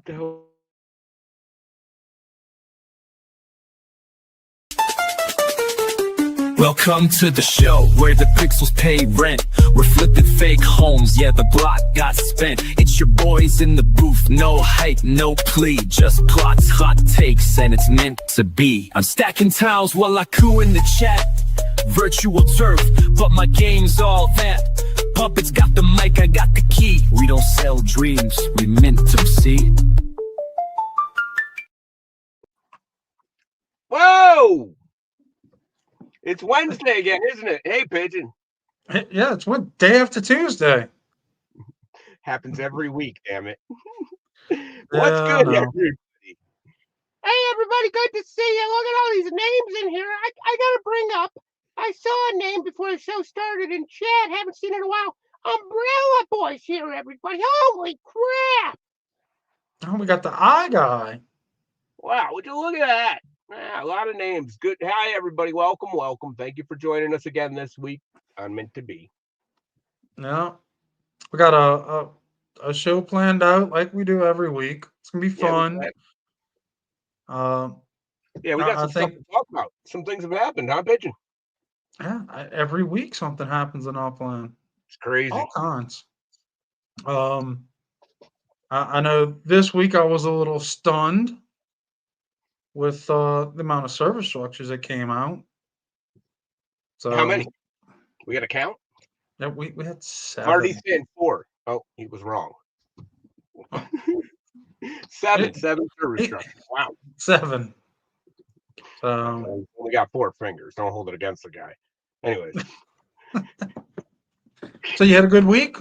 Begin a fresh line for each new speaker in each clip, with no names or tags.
the hell?
Welcome to the show where the pixels pay rent. We're flipping fake homes, yeah, the block got spent. It's your boys in the booth, no hype, no plea, just plots, hot takes, and it's meant to be. I'm stacking tiles while I coo in the chat. Virtual turf, but my game's all that. Puppets got the mic, I got the key. We don't sell dreams, we mint them, see?
Whoa! It's Wednesday again, isn't it? Hey, Pigeon.
Yeah, it's what, day after Tuesday.
Happens every week, damn it.
What's
good, everybody? Hey, everybody, good to see you. Look at all these names in here. I got to bring up, I saw a name before the show started in chat. Haven't seen it in a while. Umbrella Boy's here, everybody. Holy crap.
Oh, we got the eye guy.
Wow, would you look at that? A lot of names. Good. Hi, everybody. Welcome, welcome. Thank you for joining us again this week on Meant to Be.
Yeah, we got a show planned out like we do every week. It's gonna be fun.
We got some stuff to talk about. Some things have happened, huh, Pigeon?
Yeah, every week something happens in Upland.
It's crazy.
All kinds. I know this week I was a little stunned with the amount of service structures that came out. So
how many? We got a count?
Yeah, we had 7.
Marty's saying 4. Oh, he was wrong. 7 service structures. Wow.
7. So
we got 4 fingers. Don't hold it against the guy. Anyways.
So you had a good week?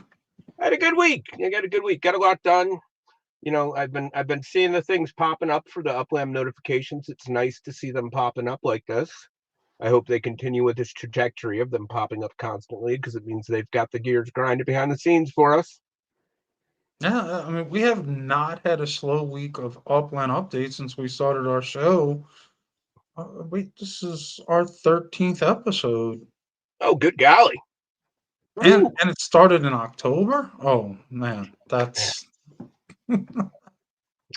I had a good week. Got a lot done. You know, I've been seeing the things popping up for the Upland notifications. It's nice to see them popping up like this. I hope they continue with this trajectory of them popping up constantly, because it means they've got the gears grinding behind the scenes for us.
Yeah, I mean, we have not had a slow week of Upland updates since we started our show. This is our 13th episode.
Oh, good golly.
And it started in October? Oh, man, that's...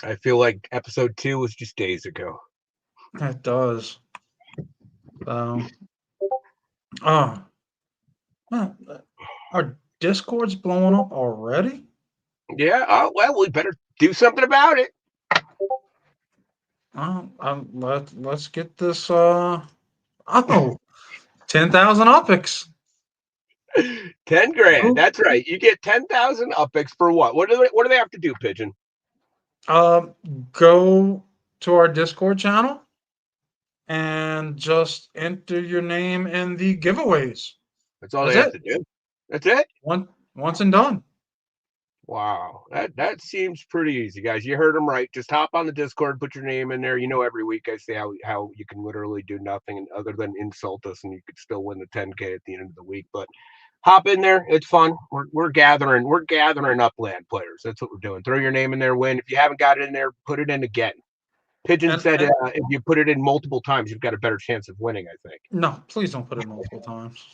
I feel like episode 2 was just days ago.
It does. Our Discord's blowing up already?
Yeah, well, we better do something about it.
Let's get this 10,000 Uppies.
10 grand. That's right. You get 10,000 Uppies for what? What do they have to do, Pigeon?
Go to our Discord channel and just enter your name in the giveaways.
That's all they have to do. That's it?
Once and done.
Wow. That seems pretty easy, guys. You heard them right. Just hop on the Discord, put your name in there. You know, every week I say how you can literally do nothing other than insult us, and you could still win the 10K at the end of the week. But hop in there. It's fun. We're gathering Upland players. That's what we're doing. Throw your name in there, win. If you haven't got it in there, put it in again. Pigeon said if you put it in multiple times, you've got a better chance of winning, I think.
No, please don't put it multiple times.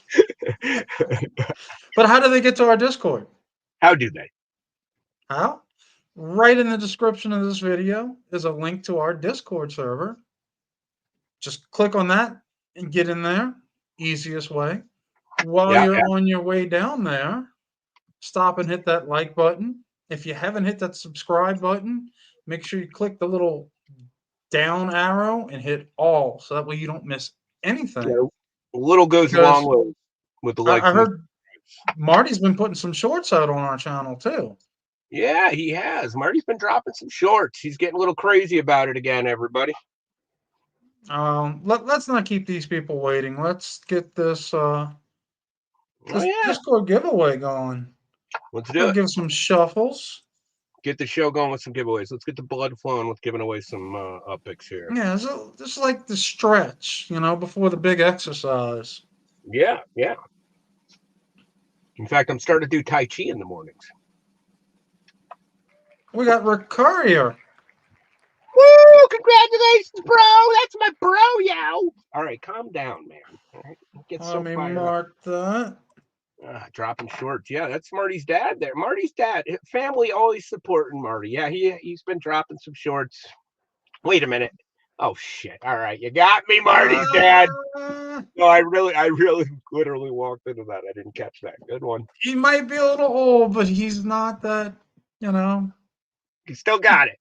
But how do they get to our Discord?
How do they?
How? Right in the description of this video is a link to our Discord server. Just click on that and get in there. Easiest way. While you're on your way down there, stop and hit that like button. If you haven't hit that subscribe button, make sure you click the little down arrow and hit all, so that way you don't miss anything.
Yeah, a little goes a long way with the likes.
I heard Marty's been putting some shorts out on our channel too.
Yeah, he has. Marty's been dropping some shorts. He's getting a little crazy about it again, everybody.
Let's not keep these people waiting. Let's get this Discord giveaway going.
Let's do it.
Give some shuffles.
Get the show going with some giveaways. Let's get the blood flowing with giving away some Uppies here.
Yeah, so just like the stretch, before the big exercise.
Yeah. In fact, I'm starting to do Tai Chi in the mornings.
We got Rick Courier.
Woo! Congratulations, bro! That's my bro, yo! All right, calm down, man. All right,
Let me mark that.
Dropping shorts. Yeah, that's Marty's dad there. Marty's dad. Family always supporting Marty. Yeah, he's been dropping some shorts. Wait a minute. Oh shit. All right, you got me, Marty's dad. No, I really literally walked into that. I didn't catch that. Good one.
He might be a little old, but he's not that,
He still got it.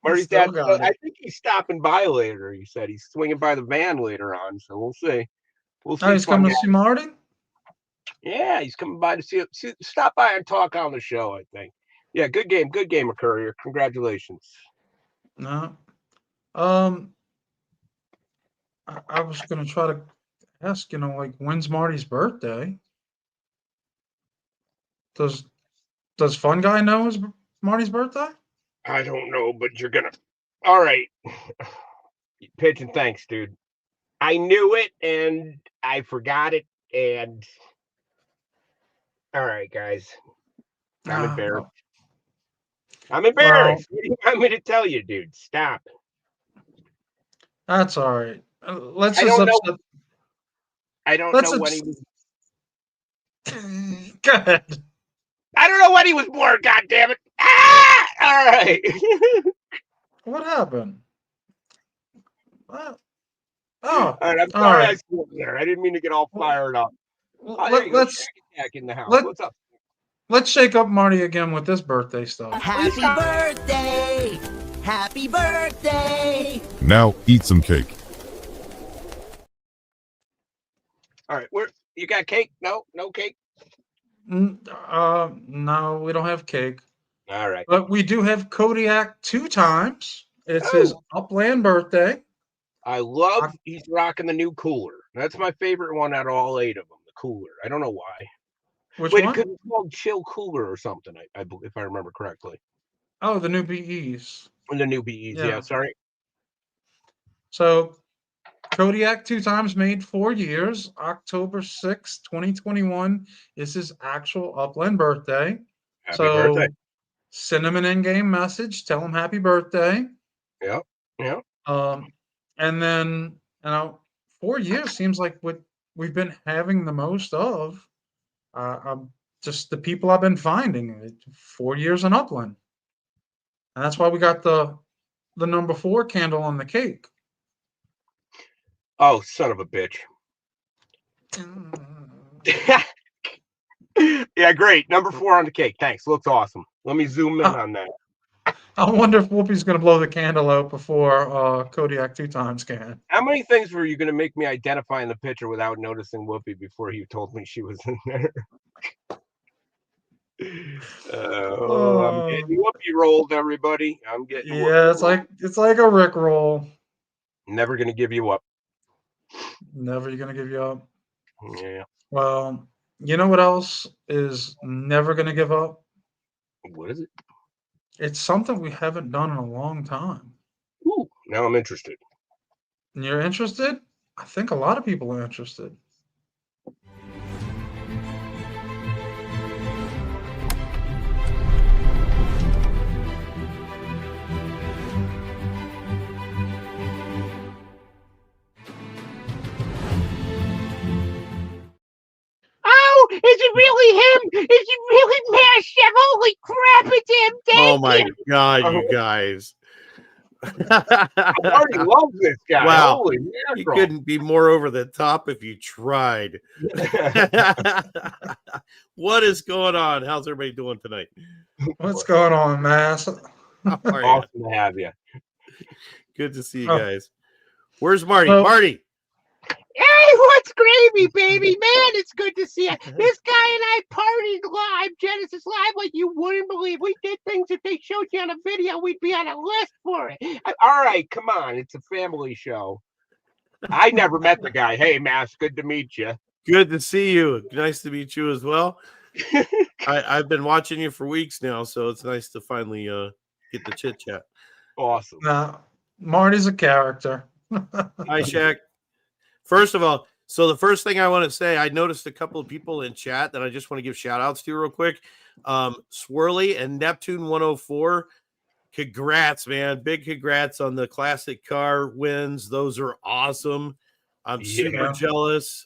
Marty's
still
dad.
got
I
it.
think he's stopping by later. He said he's swinging by the van later on. So we'll see. We'll
Oh,
see.
he's
Fun
coming
guy.
to see Marty?
Yeah, he's coming by to see stop by and talk on the show, I think. Yeah, good game, Courier. Congratulations.
No. I was gonna try to ask, like, when's Marty's birthday? Does Fun Guy know his Marty's birthday?
I don't know, but you're gonna. All right, Pigeon. Thanks, dude. I knew it and I forgot it. And all right, guys, I'm embarrassed.
Oh,
I'm
well,
embarrassed. What do you want me to tell you, dude? Stop.
that's all right. Let's
I
just
don't know.
upset.
I don't
Let's
know when he was.
Go ahead.
I don't know when he was born. God damn it! Ah! All right.
What happened? Oh,
All right, I'm
all
sorry I
right.
swore there. I didn't mean to get all fired up. Oh, there you go.
Let's
Shack Attack in the house.
let
What's up?
let's shake up Marty again with this birthday stuff.
Happy birthday! Happy birthday!
Now eat some cake.
All right, where you got cake? No cake.
No, we don't have cake,
All right.
but we do have Kodiak 2 times. It's his Upland birthday.
I love he's rocking the new cooler. That's my favorite one out of all 8 of them. The cooler. I don't know why.
Which
Wait,
one?
it's called Chill Cooler or something. I if I remember correctly.
Oh, the new BEs.
The new BEs. Yeah. Sorry.
So Kodiak 2 times made 4 years. October 6th, 2021 is his actual Upland birthday.
Happy
So
birthday.
send him an in-game message. Tell him happy birthday.
Yep.
And then 4 years seems like what we've been having the most of. Just the people I've been finding. 4 years in Upland, and that's why we got the number 4 candle on the cake.
Oh, son of a bitch. Yeah, great. Number 4 on the cake. Thanks. Looks awesome. Let me zoom in on that.
I wonder if Whoopi's going to blow the candle out before Kodiak 2 times can.
How many things were you going to make me identify in the picture without noticing Whoopi before you told me she was in there? I'm getting Whoopi rolled, everybody. I'm getting Whoopi
it's like a Rick roll.
Never going to give you up.
Never going to give you up.
Yeah.
Well, you know what else is never going to give up?
What is it?
It's something we haven't done in a long time.
Ooh, now I'm interested.
And you're interested? I think a lot of people are interested.
Oh, is it really him? Is it really MassChef? Holy crap, it's him.
Oh my God, you guys.
I already love this guy.
Wow.
Holy
You
mackerel.
couldn't be more over the top if you tried. What is going on? How's everybody doing tonight?
What's going on, Mass?
How are ya?
Awesome to have you.
Good to see you
Oh.
guys. Where's Marty?
Oh.
Marty.
Hey, what's gravy, baby? Man, it's good to see you. This guy and I partied live, Genesis Live, like you wouldn't believe. We did things if they showed you on a video, we'd be on a list for it. All right, come on. It's a family show. I never met the guy. Hey, Mass, good to meet you.
Good to see you. Nice to meet you as well. I've been watching you for weeks now, so it's nice to finally get the chit chat.
Awesome.
Now, Marty's a character.
Hi, Shaq. First of all, so the first thing I want to say, I noticed a couple of people in chat that I just want to give shout outs to real quick. Swirly and Neptune 104. Congrats, man. Big congrats on the classic car wins. Those are awesome. I'm super jealous.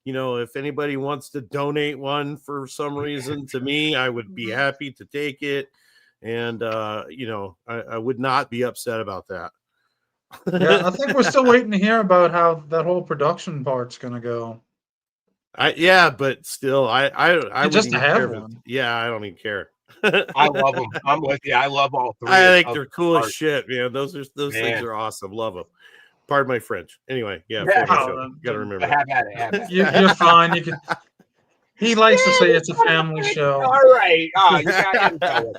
if anybody wants to donate one for some reason to me, I would be happy to take it. And, I would not be upset about that.
Yeah, I think we're still waiting to hear about how that whole production part's going to go.
But still, I wouldn't
just to
even
have
care.
one.
I don't even care.
I love them. I'm with you. I love all three.
I think they're cool as shit, man. Those things
Man.
are awesome. Love them. Pardon my French. Anyway, yeah,
Yeah.
family show. You gotta remember.
Have at it. Have at it.
You're fine. You can. He likes to say it's a family show.
All right. Oh, you got him going.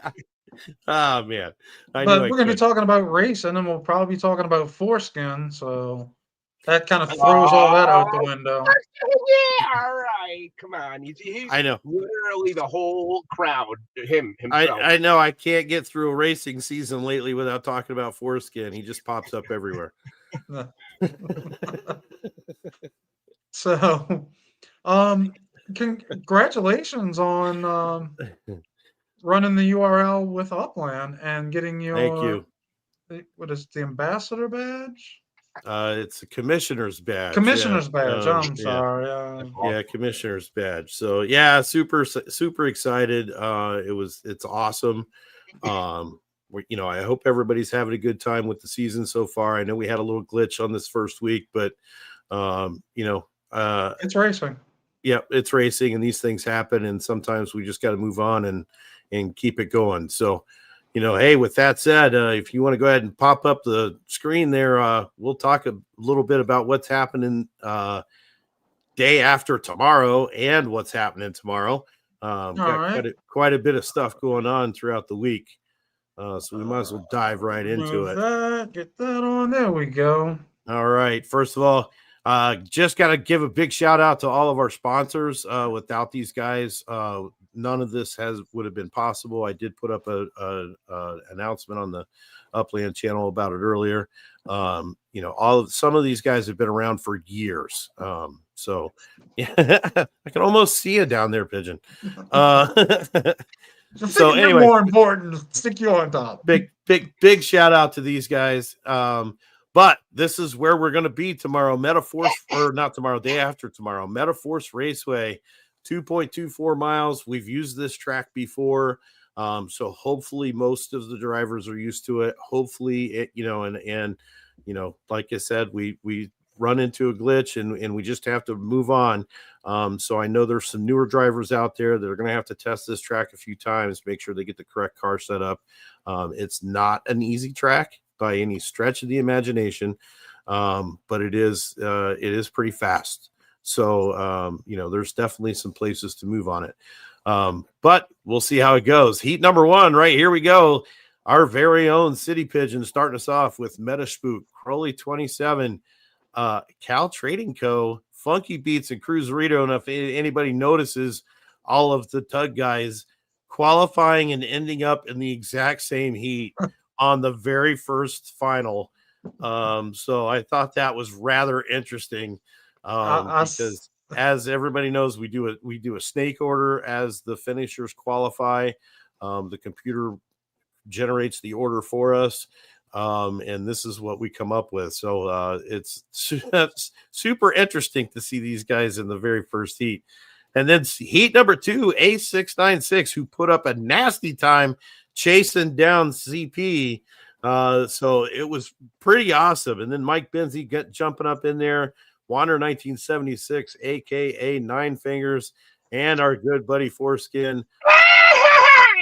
Oh man.
But we're going to be talking about racing, and we'll probably be talking about foreskin. So that kind of throws all that out the window.
Yeah, all right. Come on. He's
I know.
Literally the whole crowd. Himself.
I know. I can't get through a racing season lately without talking about foreskin. He just pops up everywhere.
So, congratulations on running the URL with Upland and getting your.
Thank you.
What is the ambassador badge?
It's a commissioner's badge.
Commissioner's badge. I'm sorry.
Yeah, commissioner's badge. So yeah, super excited. It's awesome. I hope everybody's having a good time with the season so far. I know we had a little glitch on this first week, but
it's racing.
Yeah, it's racing, and these things happen, and sometimes we just got to move on and keep it going. So, hey, with that said, if you want to go ahead and pop up the screen there, we'll talk a little bit about what's happening day after tomorrow and what's happening tomorrow. Quite a bit of stuff going on throughout the week. So we might as well dive right into it.
Get that on. There we go.
All right. First of all, just got to give a big shout out to all of our sponsors. Without these guys, none of this would have been possible. I did put up a announcement on the Upland channel about it earlier. Some of these guys have been around for years. So yeah, I can almost see you down there, Pigeon.
So anyway, more important, stick you on top.
Big shout out to these guys. But this is where we're going to be tomorrow. Day after tomorrow. Metaverse Raceway, 2.24 miles. We've used this track before. So hopefully most of the drivers are used to it. Hopefully like I said, we run into a glitch and we just have to move on. So I know there's some newer drivers out there that are going to have to test this track a few times, make sure they get the correct car set up. It's not an easy track by any stretch of the imagination, but it is pretty fast. So there's definitely some places to move on it, but we'll see how it goes. Heat number 1, right here we go. Our very own City Pigeon starting us off with Metaspook, Crowley 27, Cal Trading Co., Funky Beats, and Cruiserito. And if anybody notices, all of the TUG guys qualifying and ending up in the exact same heat on the very first final. So I thought that was rather interesting, because as everybody knows, we do a snake order as the finishers qualify. The computer generates the order for us. And this is what we come up with. So it's super interesting to see these guys in the very first heat. And then heat number 2, A696, who put up a nasty time chasing down CP. So it was pretty awesome. And then Mike Benzie jumping up in there, Wander 1976, aka Nine Fingers, and our good buddy Foreskin.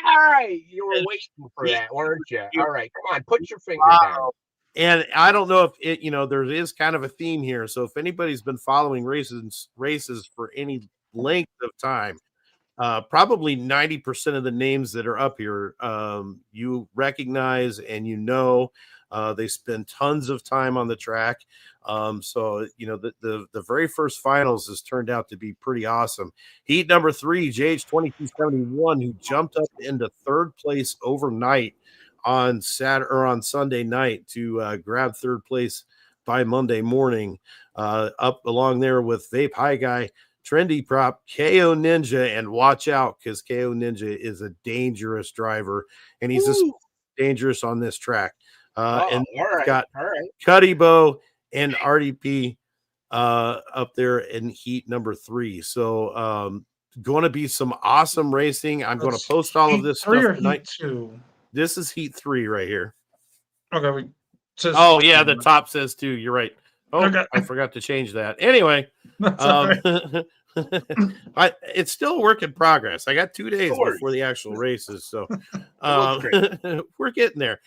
All right, you were waiting for that, weren't you? All right, come on, put your finger down.
And I don't know if there is kind of a theme here. So if anybody's been following races for any length of time, probably 90% of the names that are up here, you recognize and they spend tons of time on the track. So the very first finals has turned out to be pretty awesome. Heat number 3, JH2271, who jumped up into third place overnight on Sunday night to grab third place by Monday morning. Up along there with Vape High Guy, Trendy Prop, KO Ninja, and watch out because KO Ninja is a dangerous driver, and he's just dangerous on this track. And
all right,
got Cuddy Bow and RDP up there in heat number 3. So going to be some awesome racing. I'm going to post all of this
Heat 3
stuff
or
tonight.
Heat 2?
This is heat 3 right here.
Okay.
Oh yeah, the top says 2. You're right. Oh,
Okay.
I forgot to change that. Anyway,
That's all right.
it's still a work in progress. I got 2 days
Sure.
before the actual races, so
looks
we're getting there.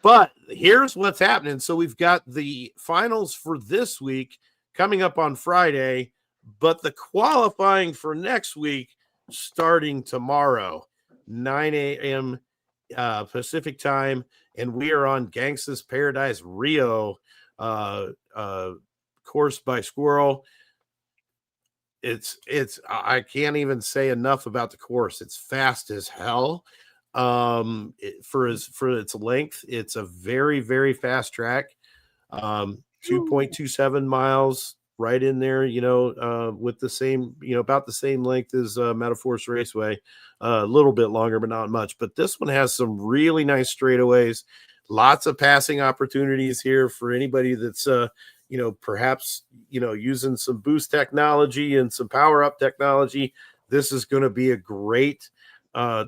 But here's what's happening. So we've got the finals for this week coming up on Friday, but the qualifying for next week starting tomorrow, 9 a.m. Pacific time, and we are on Gangsta's Paradise Rio, course by Squirrel. It's I can't even say enough about the course. It's fast as hell. For its length, it's a very, very fast track. 2.27 miles, right in there, with the same, about the same length as Metaverse Raceway, a little bit longer, but not much. But this one has some really nice straightaways, lots of passing opportunities here for anybody that's perhaps using some boost technology and some power up technology. This is going to be a great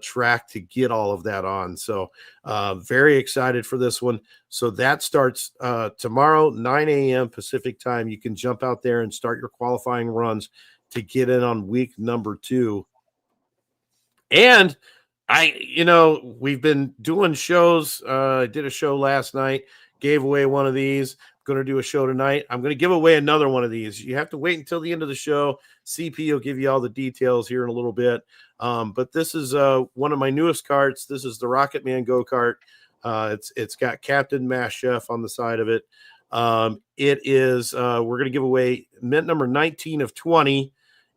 track to get all of that on. So very excited for this one. So that starts tomorrow, 9 a.m. Pacific time. You can jump out there and start your qualifying runs to get in on week number 2. And we've been doing shows. I did a show last night, gave away one of these. Going to do a show tonight. I'm going to give away another one of these. You have to wait until the end of the show. CP will give you all the details here in a little bit. But this is one of my newest carts. This is the Rocket Man go-kart. It's got Captain MassChef on the side of it. It is we're going to give away mint number 19 of 20.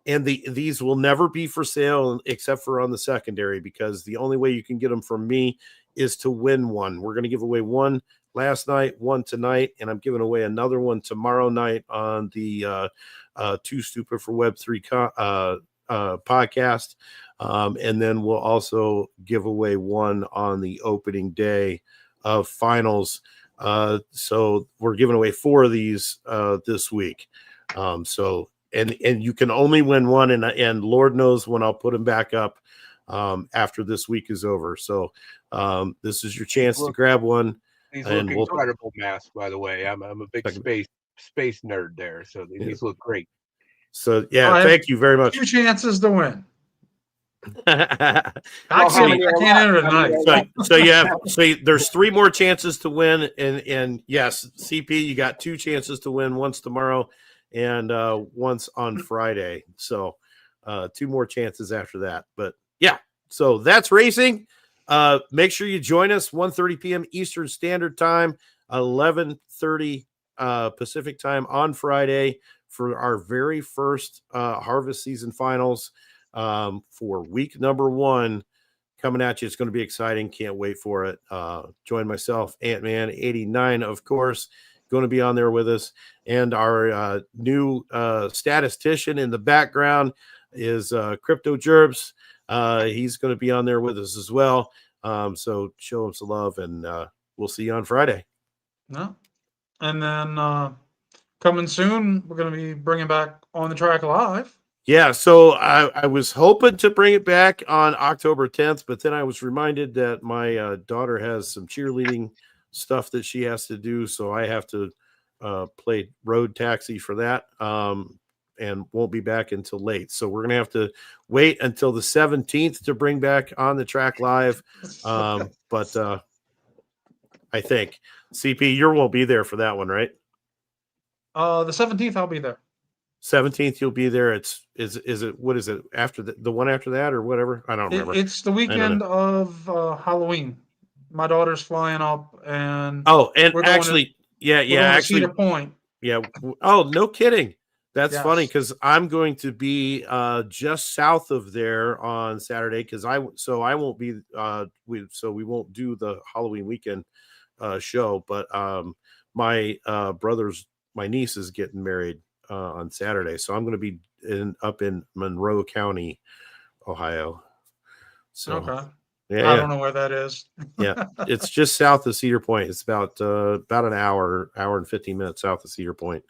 And these will never be for sale except for on the secondary, because the only way you can get them from me is to win one. We're going to give away one last night, one tonight, and I'm giving away another one tomorrow night on the Too Stupid for Web3 podcast. And then we'll also give away one on the opening day of finals. So we're giving away 4 of these this week. And you can only win one, and Lord knows when I'll put them back up after this week is over. So this is your chance to grab one.
These look incredible, Mass. By the way, I'm a big space nerd there, so these look great.
So yeah, thank you very much.
2 chances to win.
I
can't enter tonight.
So there's 3 more chances to win, and yes, CP, you got 2 chances to win, once tomorrow and once on Friday. So 2 more chances after that. But yeah, so that's racing. Make sure you join us 1:30 p.m. Eastern Standard Time, 11:30 Pacific Time on Friday for our very first harvest season finals for week number 1 coming at you. It's going to be exciting. Can't wait for it. Join myself, Ant-Man 89, of course, going to be on there with us. And our new statistician in the background is Crypto Gerbs. He's going to be on there with us as well. So show him some love, and we'll see you on Friday.
No. And then coming soon, we're going to be bringing back On the Track Live.
Yeah, so I was hoping to bring it back on October 10th, but then I was reminded that my daughter has some cheerleading stuff that she has to do, so I have to play road taxi for that, and won't be back until late. So we're going to have to wait until the 17th to bring back On the Track Live, but I think, CP, you won't be there for that one, right?
The 17th, I'll be there.
17th, you'll be there. Is it what is it after the one after that or whatever? I don't remember.
It's the weekend of Halloween. My daughter's flying up, and
actually, actually,
Cedar Point.
Yeah. Oh, no kidding. That's funny, because I'm going to be just south of there on Saturday, because I won't be we won't do the Halloween weekend show, but my my niece is getting married on Saturday, so I'm going to be up in Monroe County, Ohio. So
okay.
Yeah,
I don't know where that is.
yeah. It's just south of Cedar Point. It's about an hour and 15 minutes south of Cedar Point.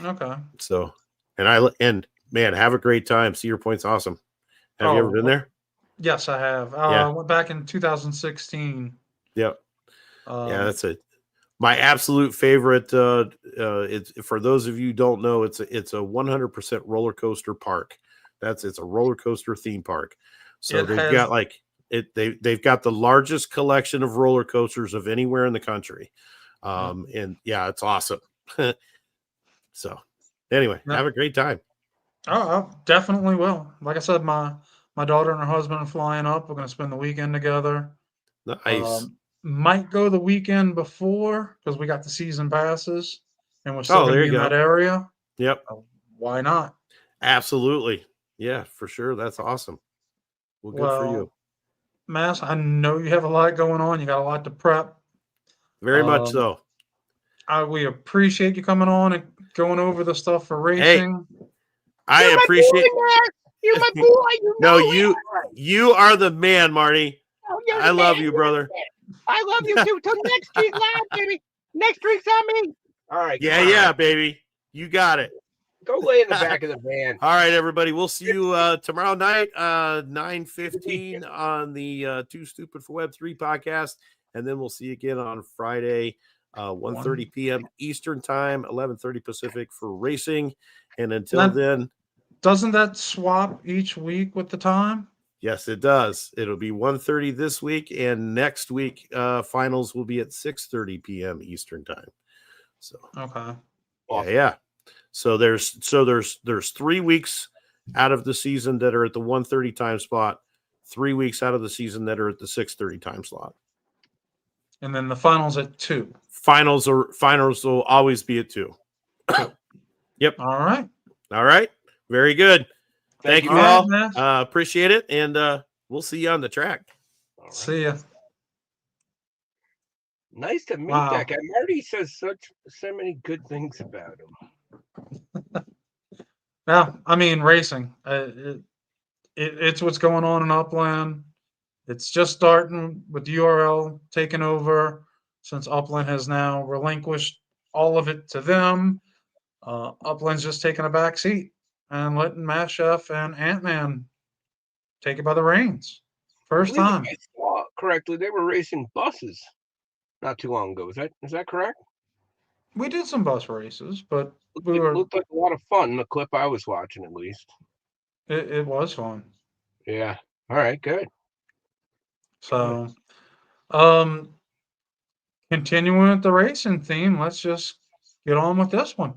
Okay.
So, and man, have a great time. Cedar Point's awesome. Have you ever been there?
Yes, I have.
Yeah.
I went back in 2016.
Yep. Yeah,
Um,
that's my absolute favorite. It's for those of you who don't know, it's a 100% roller coaster park. It's a roller coaster theme park. So
It
they've
has-
got like they've got the largest collection of roller coasters of anywhere in the country. And yeah, it's awesome. So anyway,
Yeah.
have a great time.
I definitely will. Like I said, my daughter and her husband are flying up. We're going to spend the weekend together.
Nice.
Might go the weekend before because we got the season passes and we're still going
There
to be
you
in
go.
that area.
Yep.
Why not?
Absolutely. Yeah, for sure. That's awesome. Well, good for you.
Mass, I know you have a lot going on. You got a lot to prep.
Very much so.
We appreciate you coming on and going over the stuff for racing.
I appreciate
You're my boy.
No, you are the man, Marty.
Oh, you're
I
the
love
man.
you, brother.
I love you too. Till next week, live, baby. Next week's on me. All right.
Yeah, baby. You got it.
Go lay in the back of the van.
All right, everybody. We'll see you tomorrow night, 9:15 on the Too Stupid for Web3 podcast. And then we'll see you again on Friday, 1:30 p.m. Eastern time, 11:30 Pacific for racing. And until then.
Doesn't that swap each week with the time?
Yes, it does. It'll be 1:30 this week, and next week finals will be at 6:30 p.m. Eastern time. So
okay.
Yeah. So there's 3 weeks out of the season that are at the 1:30 time slot, 3 weeks out of the season that are at the 6:30 time slot.
And then the finals at 2.
Finals will always be at 2. Yep.
All
right. Very good. Thank you all. Appreciate it. And we'll see you on the track.
Right. See ya.
Nice to meet that guy. Marty says so many good things about him.
Yeah, I mean, racing. It's what's going on in Upland. It's just starting with URL taking over since Upland has now relinquished all of it to them. Upland's just taking a back seat and letting MassChef and Ant-Man take it by the reins. First time.
If I saw correctly, they were racing buses not too long ago. Is that correct?
We did some bus races, but
it looked like a lot of fun in the clip I was watching, at least.
It was fun.
Yeah. All right, good.
So continuing with the racing theme, let's just get on with this one.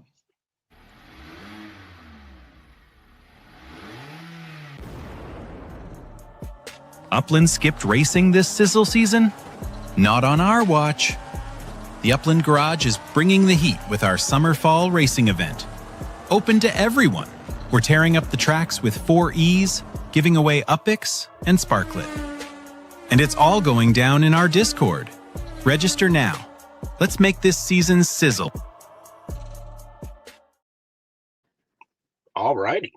Upland skipped racing this sizzle season? Not on our watch. The Upland Garage is bringing the heat with our summer-fall racing event. Open to everyone. We're tearing up the tracks with 4 E's, giving away Uppies and Sparklet. And it's all going down in our Discord. Register now. Let's make this season sizzle.
All righty.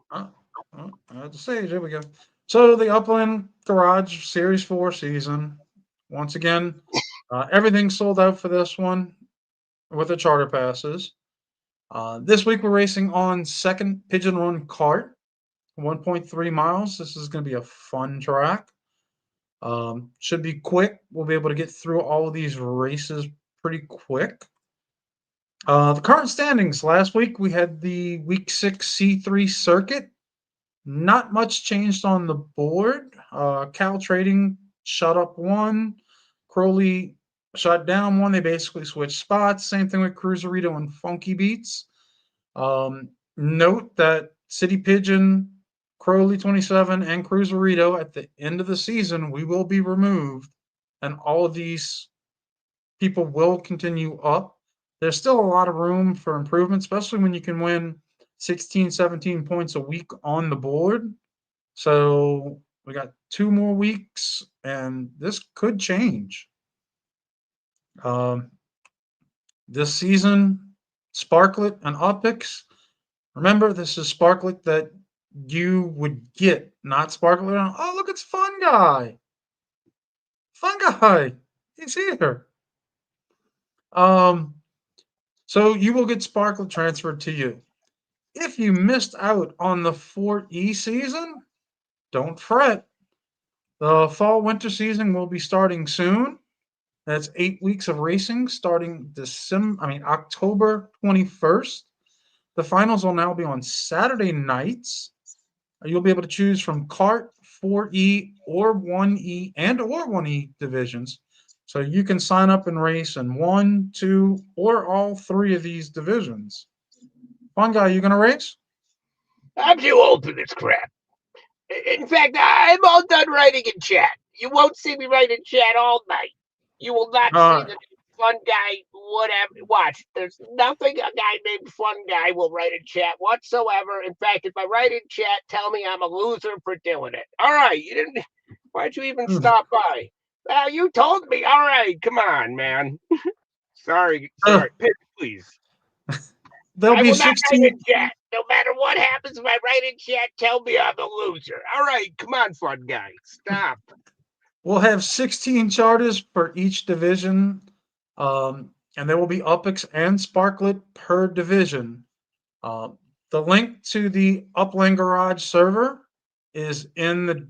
Let's see. There we go. So the Upland Garage Series 4 season, once again, everything's sold out for this one with the charter passes. This week we're racing on second Pigeon Run Kart, 1.3 miles. This is going to be a fun track. Should be quick. We'll be able to get through all of these races pretty quick. The current standings. Last week we had the Week 6 C3 circuit. Not much changed on the board. Cal Trading shut up 1. Crowley shut down 1. They basically switched spots. Same thing with Cruiserito and Funky Beats. Note that City Pigeon, Crowley 27, and Cruiserito at the end of the season, we will be removed, and all of these people will continue up. There's still a lot of room for improvement, especially when you can win 16, 17 points a week on the board. So we got 2 more weeks, and this could change. This season, Sparklet and Uppies. Remember, this is Sparklet that you would get, not Sparklet. Oh, look, it's Fun Guy. Fun guy. He's here. So you will get Sparklet transferred to you. If you missed out on the 4E season, don't fret. The fall winter season will be starting soon. That's 8 weeks of racing starting October 21st. The finals will now be on Saturday nights. You'll be able to choose from kart, 4E, or 1E or 1E divisions. So you can sign up and race in 1, 2, or all 3 of these divisions. Fun guy, you gonna race?
I'm too old for this crap. In fact, I'm all done writing in chat. You won't see me write in chat all night. You will not see the fun guy, whatever. Watch, there's nothing a guy named Fun Guy will write in chat whatsoever. In fact, if I write in chat, tell me I'm a loser for doing it. All right, you didn't. Why'd you even stop by? Well, you told me. All right, come on, man. sorry, please.
There'll
I
be
will not
16.
write in chat. No matter what happens, if I write in chat, tell me I'm a loser. All right, come on, Fun Guy. Stop.
We'll have 16 charters for each division, and there will be Upix and Sparklet per division. The link to the Upland Garage server is in the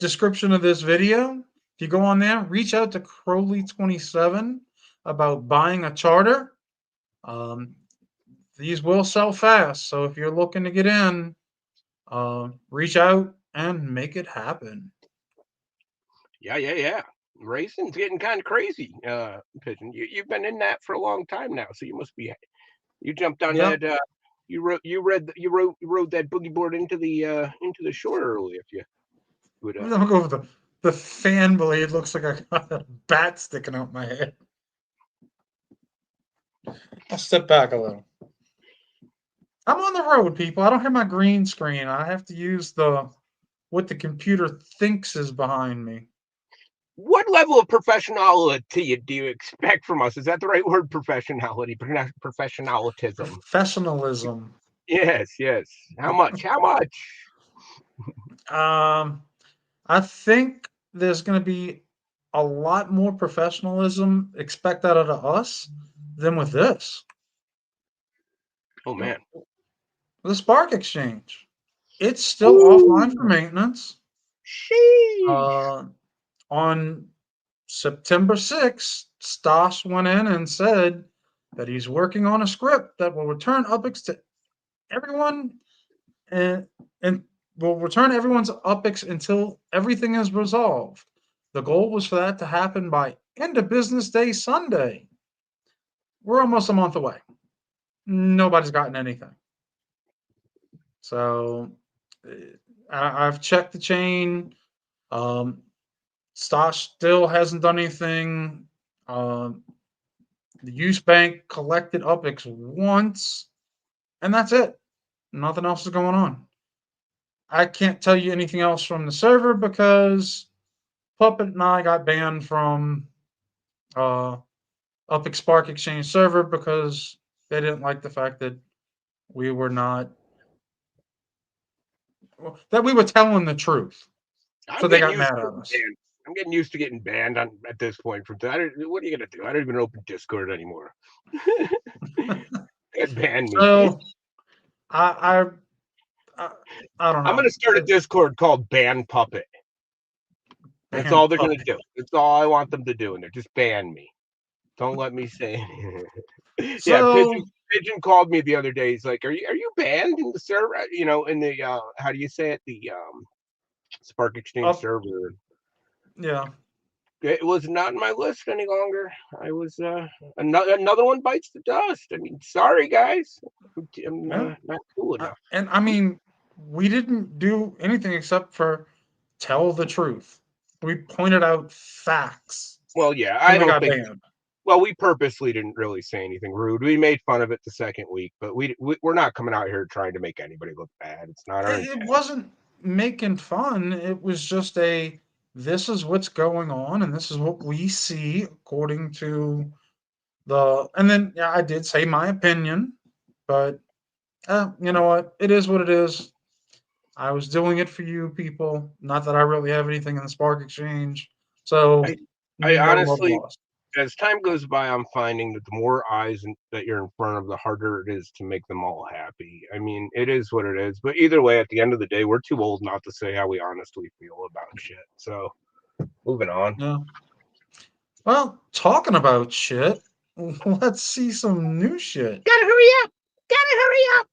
description of this video. If you go on there, reach out to Crowley27 about buying a charter. These will sell fast, so if you're looking to get in, reach out and make it happen.
Yeah. Racing's getting kind of crazy, Pigeon. You've been in that for a long time now, so you must be. You jumped on that. You rode that boogie board into the shore early. If you would.
I'll go with the fan blade. Looks like I got a bat sticking out my head. I'll step back a little. I'm on the road, people. I don't have my green screen. I have to use what the computer thinks is behind me.
What level of professionality do you expect from us? Is that the right word? Professionality, professionalism.
Professionalism.
Yes. How much?
I think there's going to be a lot more professionalism expect out of us than with this.
Oh man.
The Spark Exchange. It's still offline for maintenance.
Sheesh.
On September 6th, Stas went in and said that he's working on a script that will return Upix to everyone and will return everyone's Upix until everything is resolved. The goal was for that to happen by end of business day Sunday. We're almost a month away. Nobody's gotten anything. So I've checked the chain. Stas still hasn't done anything. The use bank collected Upix once, and that's it. Nothing else is going on. I can't tell you anything else from the server because Puppet and I got banned from Upix Spark Exchange server because they didn't like the fact that we were telling the truth. So they got mad at us.
I'm getting used to getting banned at this point. What are you gonna do? I don't even open Discord anymore. It banned me.
So I don't know.
I'm gonna start a Discord called Ban Puppet. That's all they're gonna do. That's all I want them to do, and they're just ban me. Don't let me say anything.
So,
Pigeon called me the other day. He's like, "Are you banned in the server? You know, in the how do you say it? The Spark Exchange server."
Yeah.
It was not in my list any longer. I was another one bites the dust. I mean, sorry guys, I'm not cool enough.
And I mean, we didn't do anything except for tell the truth. We pointed out facts.
Well, yeah, I don't think. Well, we purposely didn't really say anything rude. We made fun of it the second week, but we're not coming out here trying to make anybody look bad. It's not our intent.
It wasn't making fun. It was just this is what's going on, and this is what we see according to and then I did say my opinion, but you know what? It is what it is. I was doing it for you people. Not that I really have anything in the Spark Exchange. So
I
no love
honestly,
lost.
as time goes by, I'm finding that the more eyes that you're in front of, the harder it is to make them all happy. I mean, it is what it is. But either way, at the end of the day, we're too old not to say how we honestly feel about shit. So, moving on.
Yeah. Well, talking about shit, let's see some new shit.
Gotta hurry up! Gotta hurry up!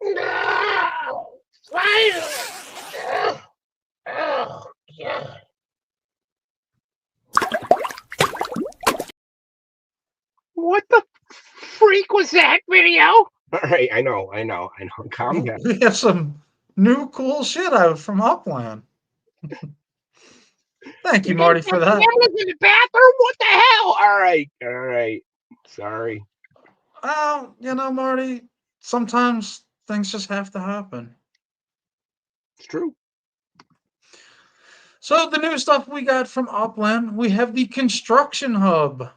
No! Why? Yeah. What the freak was that video? All right, I know. Calm down.
We have some new cool shit out from Upland. Thank you, Marty, for that.
Cameras in the bathroom? What the hell? All right. Sorry.
Well, Marty, sometimes things just have to happen.
It's true.
So the new stuff we got from Upland, we have the construction hub.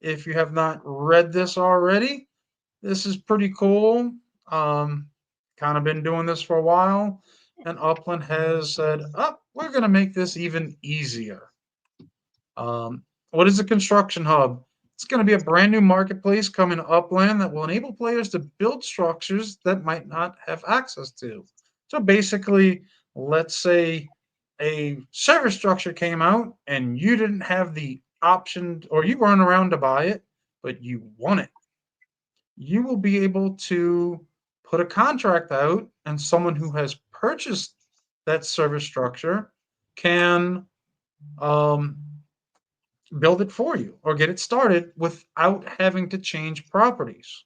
If you have not read this already, this is pretty cool. Kind of been doing this for a while, and Upland has said, "Oh, we're going to make this even easier." What is a construction hub? It's going to be a brand new marketplace coming to Upland that will enable players to build structures that might not have access to. So basically, let's say a service structure came out and you didn't have the option, or you weren't around to buy it, but you want it. You will be able to put a contract out, and someone who has purchased that service structure can build it for you or get it started without having to change properties,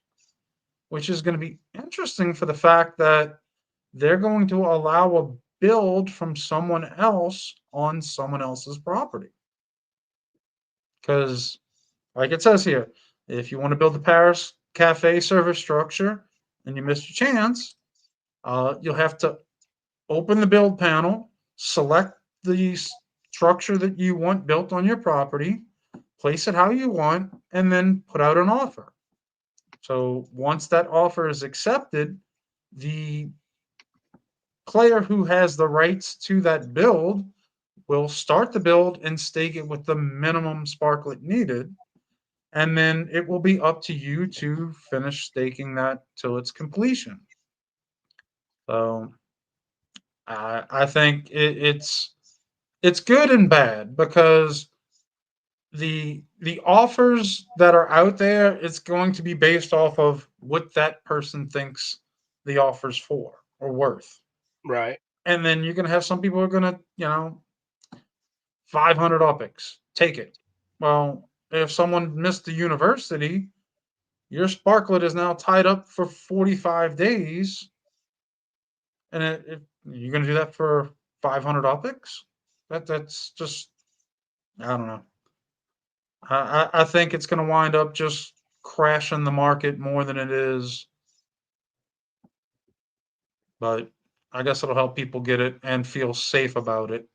which is going to be interesting for the fact that they're going to allow a build from someone else on someone else's property. Because, like it says here, if you want to build the Paris Cafe service structure and you missed your chance, you'll have to open the build panel, select the structure that you want built on your property, place it how you want, and then put out an offer. So once that offer is accepted, the player who has the rights to that build will start the build and stake it with the minimum Sparklet needed. And then it will be up to you to finish staking that till its completion. So I think it's good and bad, because the offers that are out there, it's going to be based off of what that person thinks the offer's for or worth.
Right.
And then you're going to have some people who are going to, 500 Uppies, take it. Well, if someone missed the university, your Sparklet is now tied up for 45 days. And you're going to do that for 500 Uppies? That's just, I don't know. I think it's going to wind up just crashing the market more than it is. But I guess it'll help people get it and feel safe about it.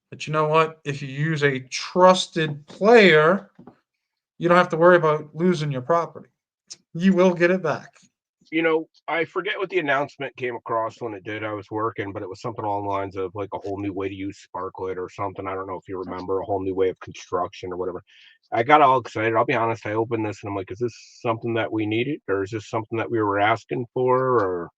But you know what? If you use a trusted player, you don't have to worry about losing your property. You will get it back.
I forget what the announcement came across when it did. I was working, but it was something along the lines of like a whole new way to use Sparklet or something. I don't know if you remember, a whole new way of construction or whatever. I got all excited. I'll be honest. I opened this and I'm like, is this something that we needed, or is this something that we were asking for? Or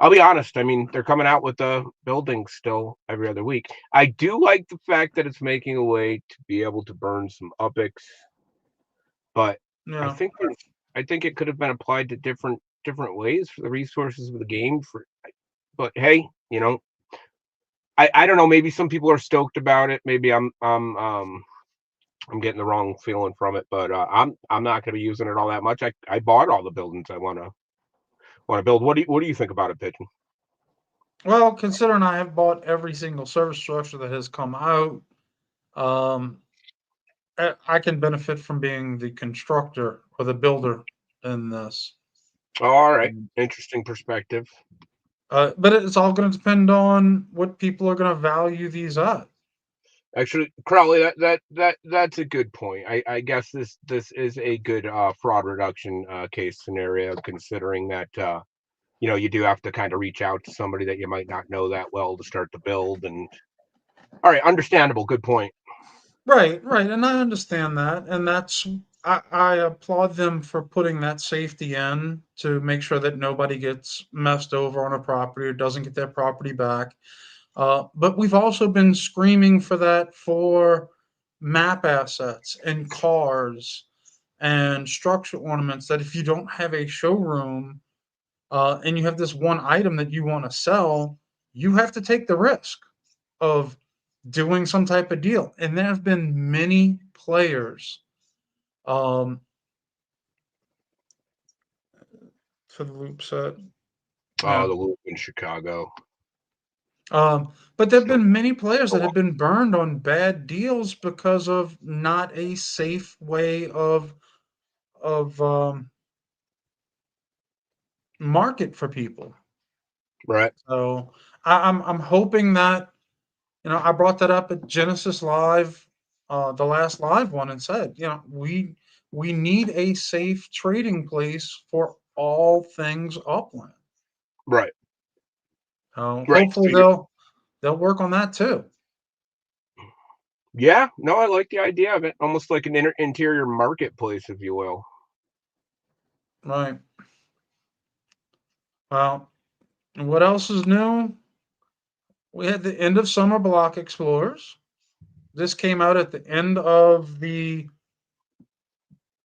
I'll be honest. I mean, they're coming out with the buildings still every other week. I do like the fact that it's making a way to be able to burn some Uppies, but
Yeah.
I think it could have been applied to different ways for the resources of the game. But hey, I don't know. Maybe some people are stoked about it. Maybe I'm getting the wrong feeling from it. But I'm not going to be using it all that much. I bought all the buildings I want to build. What do you think about it, Pigeon?
Well, considering I have bought every single service structure that has come out, I can benefit from being the constructor or the builder in this.
All right, interesting perspective.
But it's all going to depend on what people are going to value these at.
Actually, Crowley, that's a good point. I guess this is a good fraud reduction case scenario, considering that you do have to kind of reach out to somebody that you might not know that well to start the build, and All right, understandable. Good point.
Right, right, and I understand that, and I applaud them for putting that safety in to make sure that nobody gets messed over on a property or doesn't get their property back. But we've also been screaming for that for map assets and cars and structure ornaments. That if you don't have a showroom and you have this one item that you want to sell, you have to take the risk of doing some type of deal. And there have been many players um, for the loop set.
Oh,
Yeah.
the loop in Chicago.
But there have been many players that have been burned on bad deals because of not a safe way of market for people.
Right.
So I'm hoping that I brought that up at Genesis Live, the last live one, and said we need a safe trading place for all things Upland.
Right. Right.
Hopefully they'll work on that too.
Yeah. No, I like the idea of it. Almost like an interior marketplace, if you will.
Right. Well, what else is new? We had the end of summer block explorers. This came out at the end of the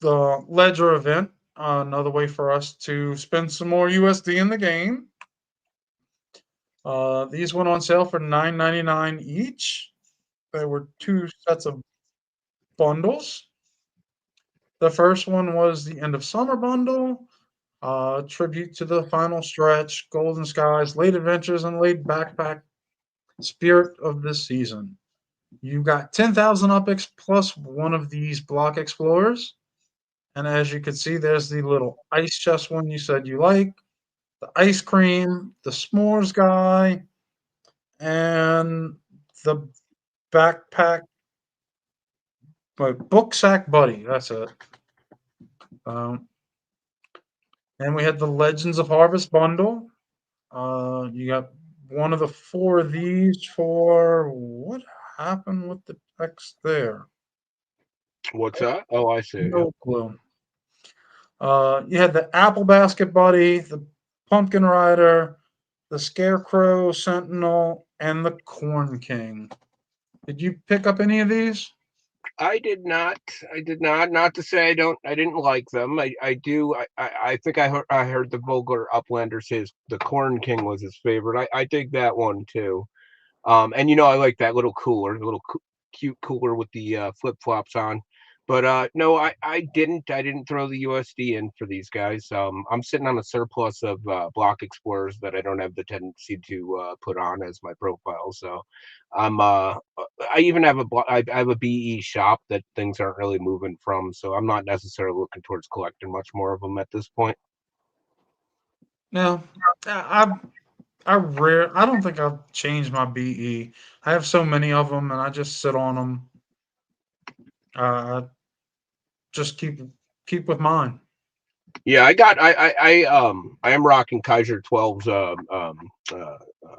ledger event. Another way for us to spend some more USD in the game. These went on sale for $9.99 each. There were two sets of bundles. The first one was the end of summer bundle, tribute to the final stretch, Golden Skies, late adventures, and late backpack spirit of this season. You got 10,000 UPX plus one of these block explorers. And as you can see, there's the little ice chest one you said you like, the ice cream, the s'mores guy, and the backpack, book sack buddy. That's it. Um, and we had the Legends of Harvest bundle. You got one of the four of these for what happened with the text there?
What's that? Oh, I see.
No clue. You had the Apple Basket Buddy, the Pumpkin Rider, the Scarecrow Sentinel, and the Corn King. Did you pick up any of these?
I did not. I did not. Not to say I didn't like them. I do. I think I heard the vulgar Uplander say the Corn King was his favorite. I dig that one too. And I like that little cooler, the little cute cooler with the flip flops on. But no, I didn't. I didn't throw the USD in for these guys. I'm sitting on a surplus of block explorers that I don't have the tendency to put on as my profile. So I even have I have a BE shop that things aren't really moving from. So I'm not necessarily looking towards collecting much more of them at this point.
No, I don't think I've changed my BE. I have so many of them, and I just sit on them. I just keep with mine.
Yeah, I am rocking Kaiser 12's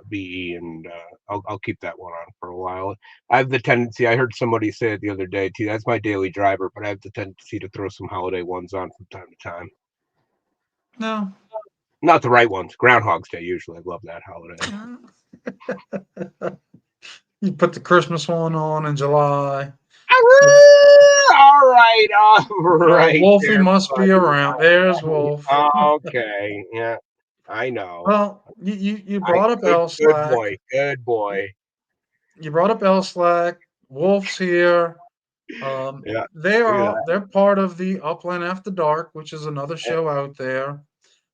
BE, and I'll keep that one on for a while. I have the tendency. I heard somebody say it the other day too. That's my daily driver, but I have the tendency to throw some holiday ones on from time to time.
No,
Not the right ones. Groundhog's Day usually. I love that holiday.
you put the Christmas one on in July.
All right,
Wolfie
there,
must be
buddy.
around. There's Wolf.
Okay, yeah, I know.
Well, you brought up
Good
L-Slack.
boy, good boy.
You brought up L-Slack. Wolf's here.
Yeah,
They're part of the Upland After Dark, which is another show out there.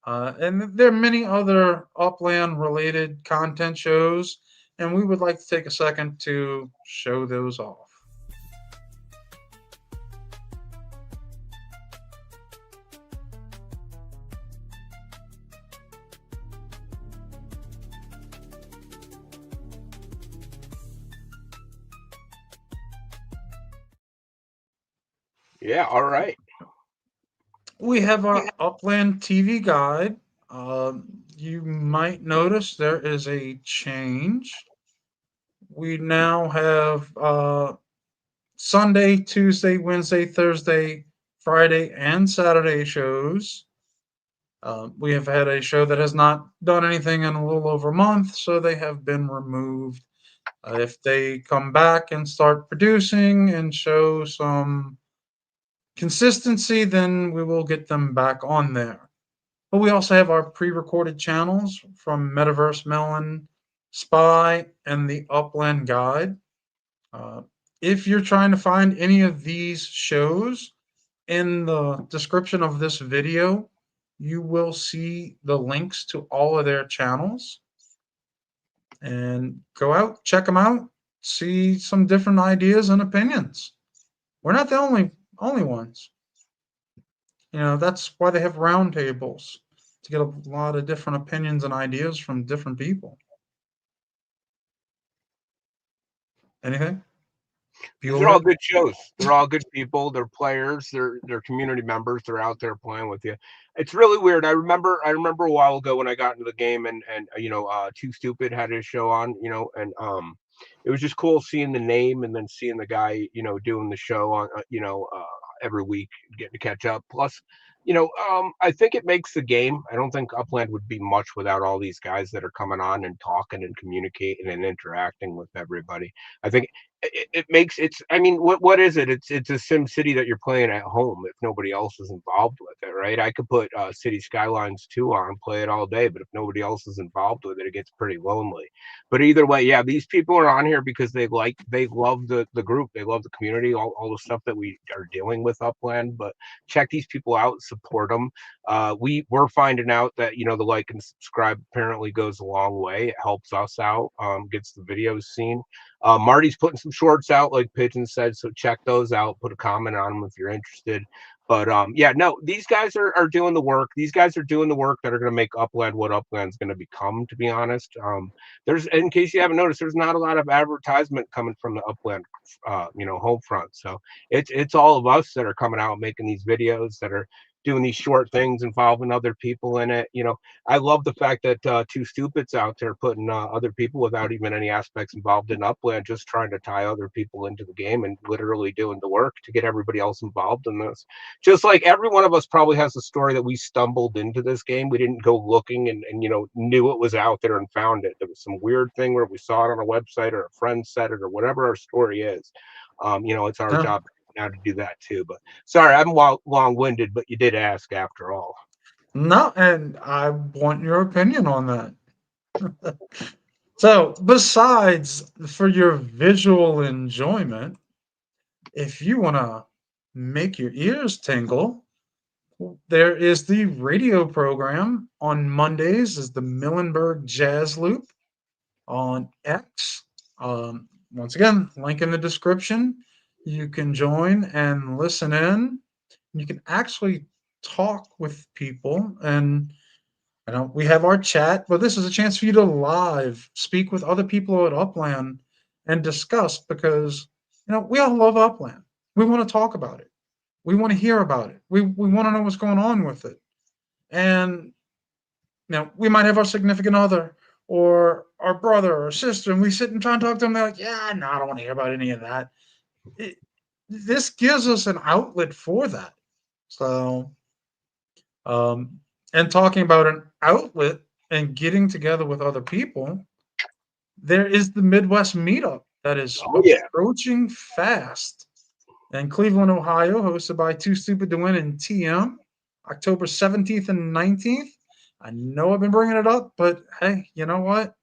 And there are many other Upland related content shows, and we would like to take a second to show those off.
yeah. All right.
We have our Upland TV guide. You might notice there is a change. we now have Sunday, Tuesday, Wednesday, Thursday, Friday, and Saturday shows. We have had a show that has not done anything in a little over a month, so they have been removed. If they come back and start producing and show some consistency, then we will get them back on there. But we also have our pre-recorded channels from Metaverse Melon, Spy, and the Upland Guide. Uh, if you're trying to find any of these shows, in the description of this video, you will see the links to all of their channels. And go out, check them out, see some different ideas and opinions. We're not the only ones. That's why they have roundtables, to get a lot of different opinions and ideas from different people. Anything?
These are all good shows. They're all good people. They're players. They're community members. They're out there playing with you. It's really weird. I remember a while ago when I got into the game, and Too Stupid had his show on, and it was just cool seeing the name and then seeing the guy, doing the show on, every week, getting to catch up. Plus, I think it makes the game. I don't think Upland would be much without all these guys that are coming on and talking and communicating and interacting with everybody. I think it makes I mean, what is it? It's a sim city that you're playing at home if nobody else is involved with it, right? I could put City Skylines 2 on, play it all day, but if nobody else is involved with it, it gets pretty lonely. But either way, yeah, these people are on here because they love the group, they love the community, all the stuff that we are dealing with Upland. But check these people out, support them. We're finding out that the like and subscribe apparently goes a long way. It helps us out, gets the videos seen. Marty's putting some shorts out, like Pigeon said, so check those out. Put a comment on them if you're interested. But yeah, no, these guys are doing the work. These guys are doing the work that are going to make Upland what Upland's going to become, to be honest. There's, in case you haven't noticed, there's not a lot of advertisement coming from the Upland, home front. So it's all of us that are coming out making these videos, that are doing these short things involving other people in it. I love the fact that Too Stupid's out there putting other people without even any aspects involved in Upland, just trying to tie other people into the game and literally doing the work to get everybody else involved in this. Just like every one of us probably has a story that we stumbled into this game. We didn't go looking and knew it was out there and found it. There was some weird thing where we saw it on a website or a friend said it or whatever our story is. It's our job now to do that too. But sorry, I'm long-winded, but you did ask after all.
No, and I want your opinion on that. So, besides for your visual enjoyment, if you want to make your ears tingle, there is the radio program on Mondays, is the Millenberg Jazz Loop on X. Once again, link in the description. You can join and listen in. You can actually talk with people, and we have our chat, but this is a chance for you to live speak with other people at Upland and discuss, because we all love Upland. We want to talk about it. We want to hear about it. We want to know what's going on with it. And we might have our significant other or our brother or sister, and we sit and try and talk to them. They're like, yeah, no, I don't want to hear about any of that. This gives us an outlet for that. So, and talking about an outlet and getting together with other people, there is the Midwest Meetup that is approaching fast in Cleveland, Ohio, hosted by Too Stupid to Win and TM, October 17th and 19th. I know I've been bringing it up, but hey, you know what?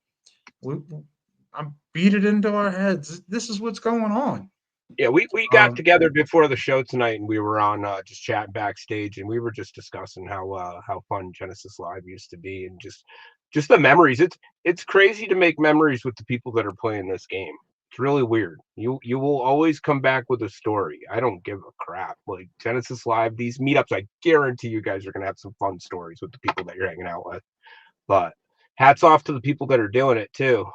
I'm beat it into our heads. This is what's going on.
Yeah, we got together before the show tonight, and we were on just chatting backstage, and we were just discussing how fun Genesis Live used to be, and just the memories. It's crazy to make memories with the people that are playing this game. It's really weird. You will always come back with a story. I don't give a crap. Like Genesis Live, these meetups, I guarantee you guys are gonna have some fun stories with the people that you're hanging out with. But hats off to the people that are doing it too.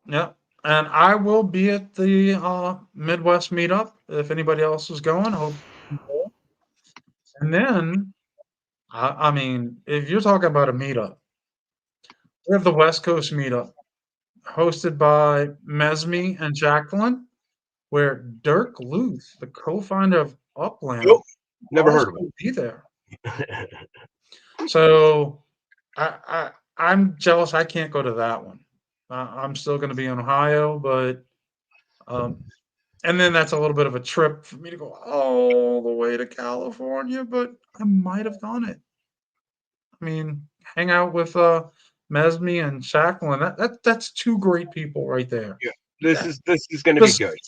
Yeah. And I will be at the Midwest Meetup if anybody else is going. And then, I mean, if you're talking about a meetup, we have the West Coast Meetup hosted by Mesme and Jacqueline, where Dirk Luth, the co-founder of Upland,
Nope, never heard
also
of
will be there.
it.
So I'm jealous I can't go to that one. I'm still going to be in Ohio, but and then that's a little bit of a trip for me to go all the way to California, but I might have done it. I mean, hang out with Mesme and Jacqueline. That's two great people right there.
Yeah, this is going to be
Bes-
good.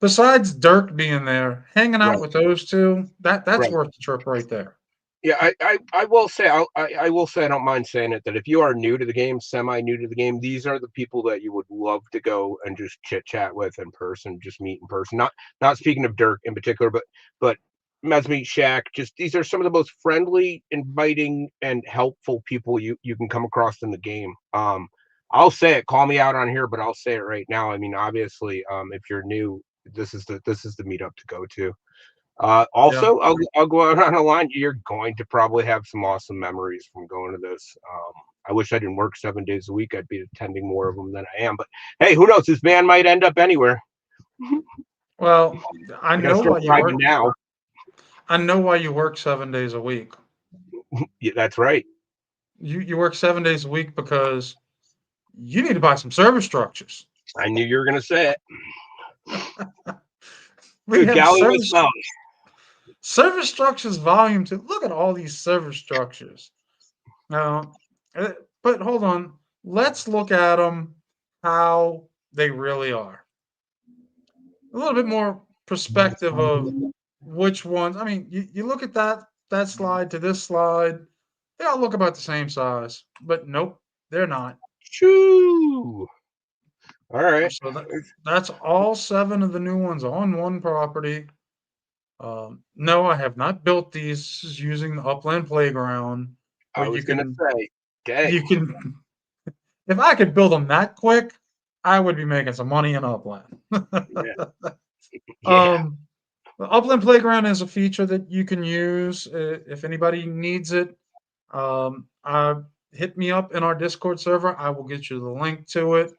Besides Dirk being there, hanging out
Right,
with those two, that's
right.
worth the trip right there.
Yeah, I will say I will say I don't mind saying it that if you are new to the game, semi new to the game, these are the people that you would love to go and just chit chat with in person, just meet in person. Not speaking of Dirk in particular, but Mesme, Shaq, just these are some of the most friendly, inviting, and helpful people you can come across in the game. I'll say it, call me out on here, but I'll say it right now. I mean, obviously, if you're new, this is the meetup to go to.
Yeah.
Also, I'll go out on a line. You're going to probably have some awesome memories from going to this. I wish I didn't work 7 days a week. I'd be attending more of them than I am. But hey, who knows? This van might end up anywhere.
Well, I
I gotta
know
start
why you
driving
work.
now.
I know why you work 7 days a week.
Yeah, that's right.
You work 7 days a week because you need to buy some service structures.
I knew you were gonna say it.
We
Good
have
golly, with those.
service structures volume 2. Look at all these service structures. Now, but hold on. Let's look at them how they really are. A little bit more perspective of which ones. I mean, you look at that slide to this slide, they all look about the same size, but nope, they're not.
Shoo! All right.
So that's all 7 of the new ones on one property. No, I have not built these. This is using the Upland Playground, where
I was gonna say, okay.
you can. If I could build them that quick, I would be making some money in Upland.
Yeah, yeah.
um, the Upland Playground is a feature that you can use if anybody needs it. Hit me up in our Discord server. I will get you the link to it.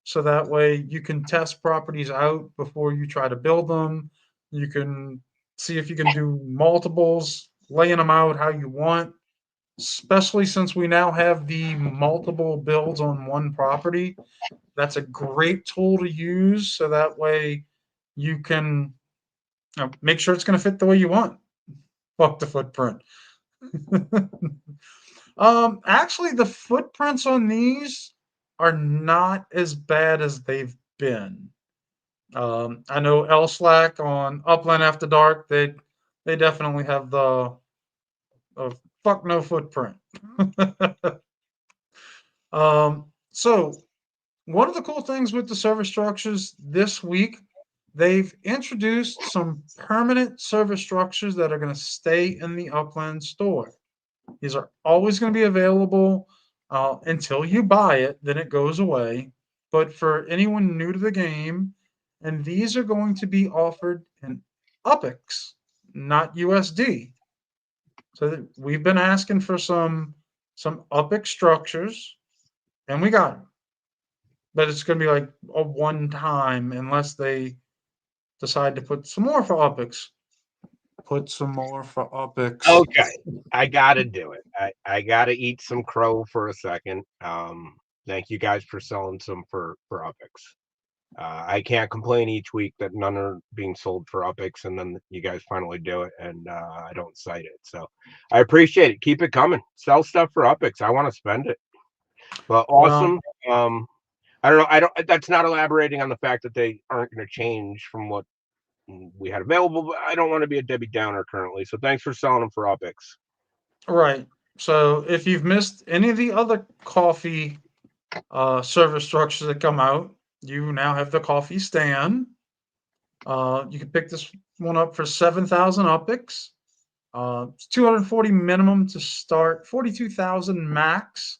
So that way you can test properties out before you try to build them. You can see if you can do multiples, laying them out how you want, especially since we now have the multiple builds on one property. That's a great tool to use. So that way you can make sure it's going to fit the way you want. Fuck the footprint. Actually, the footprints on these are not as bad as they've been. I know Slack on Upland After Dark. They definitely have the fuck no footprint. So one of the cool things with the service structures this week, they've introduced some permanent service structures that are going to stay in the Upland store. These are always going to be available until you buy it, then it goes away. But for anyone new to the game, and these are going to be offered in UPIX, not USD. So we've been asking for some UPIX structures, and we got them. But it's going to be like a one time unless they decide to put some more for UPIX. Put some more for UPIX.
Okay, I gotta do it. I gotta eat some crow for a second. Thank you guys for selling some for Upix. I can't complain each week that none are being sold for Upix, and then you guys finally do it, and I don't cite it. So I appreciate it. Keep it coming. Sell stuff for Upix. I want to spend it. But
Well,
awesome. I don't know. I don't. That's not elaborating on the fact that they aren't going to change from what we had available. But I don't want to be a Debbie Downer currently. So thanks for selling them for Upix.
right. So if you've missed any of the other coffee service structures that come out, you now have the coffee stand. You can pick this one up for 7,000 UPIX. It's 240 minimum to start, 42,000 max.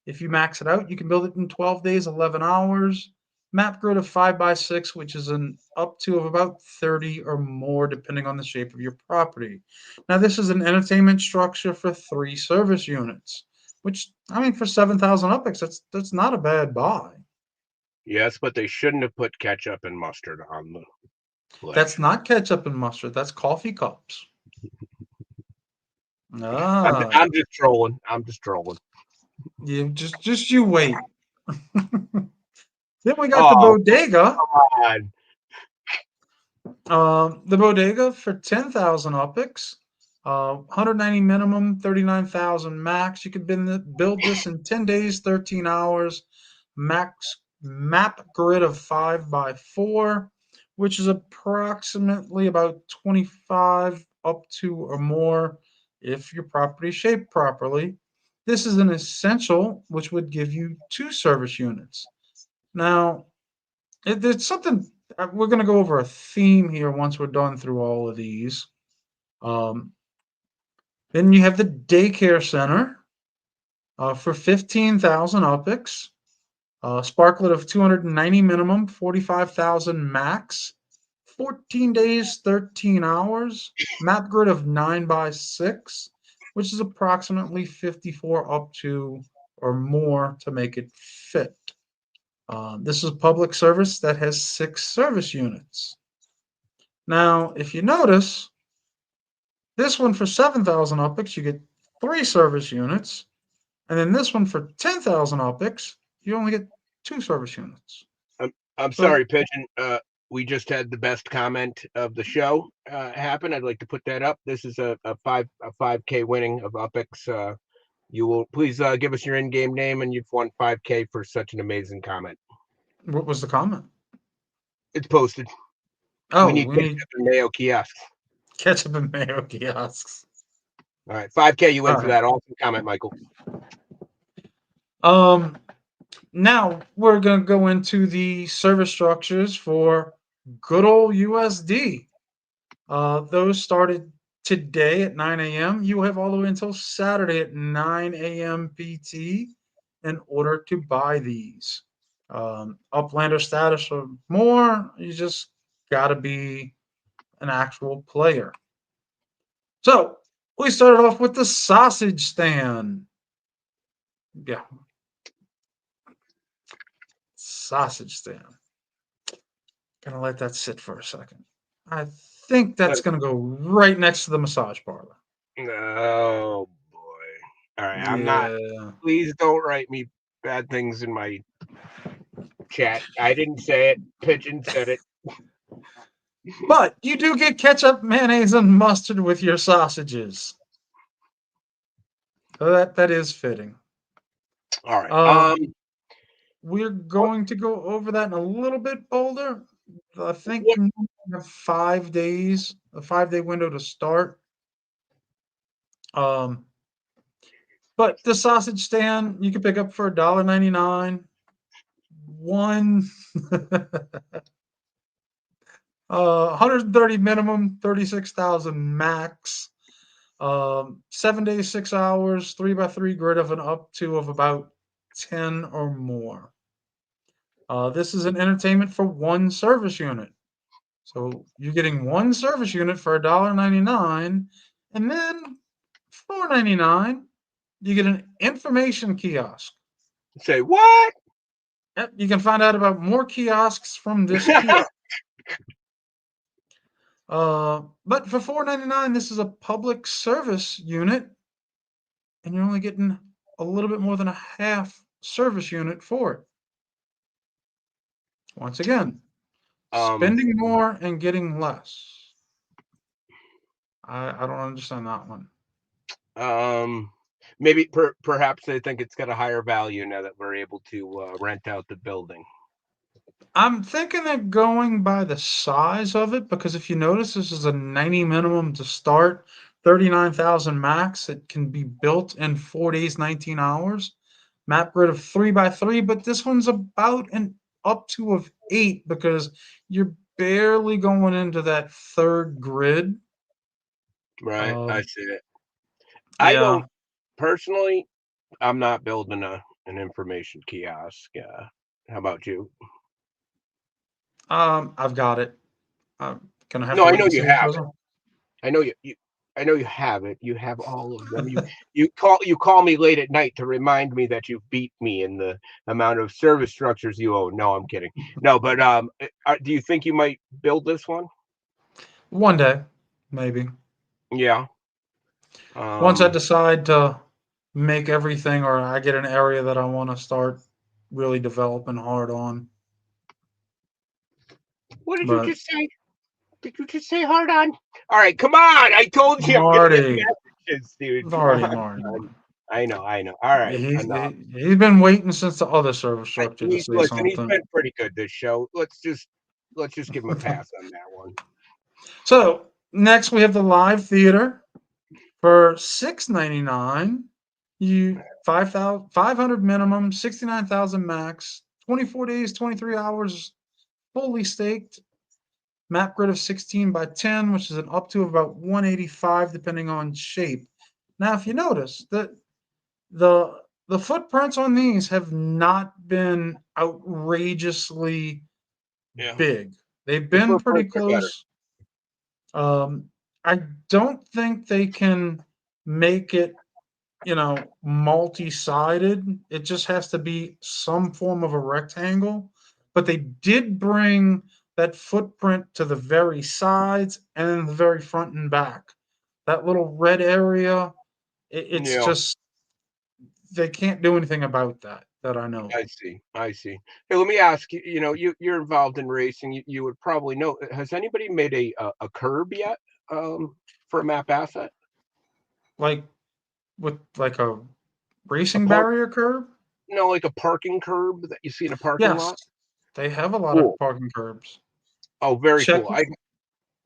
If you max it out, you can build it in 12 days, 11 hours. Map grid of 5x6, which is an up to of about 30 or more, depending on the shape of your property. Now, this is an entertainment structure for 3 service units, which, I mean, for 7,000 UPIX, that's not a bad buy.
Yes, but they shouldn't have put ketchup and mustard on the flag.
That's not ketchup and mustard. That's coffee cups. Ah,
I'm just trolling. I'm just trolling.
you just you wait. Then we got the
Oh,
bodega.
come on.
The bodega for 10,000 UPIX, 190 minimum, 39,000 max. You could build this in 10 days, 13 hours. Max map grid of 5x4, which is approximately about 25 up to or more if your property is shaped properly. This is an essential, which would give you 2 service units. Now, there's something we're going to go over a theme here once we're done through all of these. Um, then you have the daycare center for 15,000 UPIX, Sparklet of 290 minimum, 45,000 max, 14 days, 13 hours, map grid of 9x6, which is approximately 54 up to or more to make it fit. This is a public service that has 6 service units. Now, if you notice, this one for 7,000 UPIX, you get 3 service units. And then this one for 10,000 UPIX, you only get 2 service units.
I'm
So,
sorry, Pigeon. We just had the best comment of the show happen. I'd like to put that up. This is a 5K winning of UPIX. You will please give us your in-game name, and you've won 5K for such an amazing comment.
what was the comment?
It's posted.
Oh,
we need
we need
Mayo kiosks.
ketchup and mayo kiosks.
All right, 5K. You win
All
for
right.
that. Awesome comment, Michael.
Now we're going to go into the service structures for good old USD. Those started today at 9 a.m. You have all the way until Saturday at 9 a.m. PT in order to buy these. Uplander status or more, you just got to be an actual player. So we started off with the sausage stand. Yeah. Sausage stand. Gonna let that sit for a second. I think that's gonna go right next to the massage parlor.
Oh boy. All right, I'm not.
Yeah.
Please don't write me bad things in my chat. I didn't say it. Pigeon said it.
But you do get ketchup, mayonnaise, and mustard with your sausages. So that is fitting.
All right.
We're going to go over that in a little bit, Boulder. I think
What?
we have 5 days, a 5-day window to start. But the sausage stand you can pick up for $1.99. One 130 minimum, 36,000 max. 7 days, 6 hours, 3x3 grid of an up to of about 10 or more. This is an entertainment for 1 service unit. So you're getting 1 service unit for $1.99, and then $4.99, you get an information kiosk.
Say what?
Yep, you can find out about more kiosks from this kiosk. But for $4.99, this is a public service unit, and you're only getting a little bit more than a half service unit for it. Once again, spending more and getting less. I don't understand that one.
Maybe perhaps they think it's got a higher value now that we're able to rent out the building.
I'm thinking they're going by the size of it because if you notice, this is a 90 minimum to start, 39,000 max. It can be built in 4 days, 19 hours. Map grid of 3x3, but this one's about an up to of 8 because you're barely going into that third grid.
Right, I see it. I
Yeah,
don't personally. I'm not building an information kiosk. How about you?
I've got it. Can I have
No,
to
I
wait
know
and
you
see it
have
goes
it.
on?
I know you I know you have it. You have all of them. You call me late at night to remind me that you beat me in the amount of service structures you own. No, I'm kidding. No, but do you think you might build this one?
One day, maybe.
Yeah.
Once I
Um,
decide to make everything, or I get an area that I want to start really developing hard on.
what did you
But
just say? Did you just say hard on? All right, come on. I told you I'm gonna get
Marty,
messages, dude. Come
Marty,
on,
Marty,
son.
Marty.
I know. All right,
He's
enough.
he's been waiting since the other service structure to
He's
say
listen. He's
something.
been pretty good this show. Let's just give him a pass on that one.
So next we have the live theater for $6.99. You 500 minimum, 69,000 max, 24 days, 23 hours, fully staked. Map grid of 16 by 10, which is an up to about 185 depending on shape. Now, if you notice that the footprints on these have not been outrageously
Yeah,
big. They've
the
been pretty
footprints are better.
close. I don't think they can make it, multi-sided. It just has to be some form of a rectangle. But they did bring that footprint to the very sides and then the very front and back. That little red area, it's
Yeah,
just they can't do anything about that I know.
I see. I see. Hey, let me ask you. You're involved in racing. You would probably know. Has anybody made a curb yet? For a map asset?
Like with like a
A
racing
park?
barrier curb?
No, like a parking curb that you see in a parking
Yes,
lot.
they have a lot of
Cool.
parking curbs.
Oh, very
Check
cool. I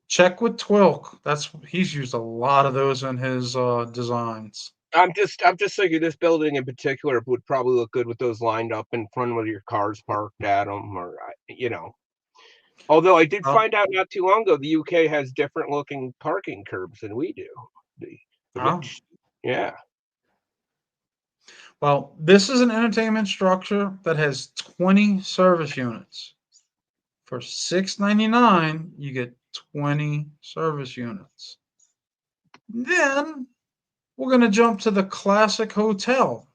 check with Twilk. He's used a lot of those in his designs.
I'm just thinking this building in particular would probably look good with those lined up in front of your cars parked at them, or Although I did
Oh,
find out not too long ago, the UK has different looking parking curbs than we do. The the
oh.
rich, yeah,
Well, this is an entertainment structure that has 20 service units. For $6.99, you get 20 service units. Then we're going to jump to the classic hotel.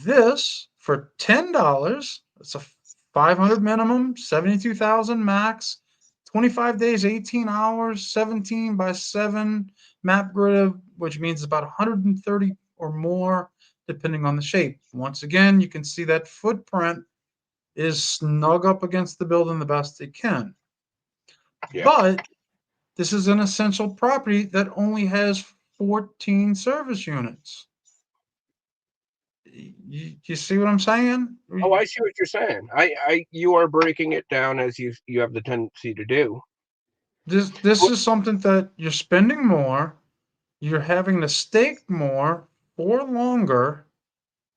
This for $10. It's a 500 minimum, 72,000 max, 25 days, 18 hours, 17 by 7 map grid, which means about 130 or more, depending on the shape. Once again, you can see that footprint is snug up against the building the best it can.
yeah.
But this is an essential property that only has 14 service units. You see what I'm saying?
Oh, I see what you're saying. You are breaking it down as you have the tendency to do.
This is something that you're spending more, you're having to stake more for longer,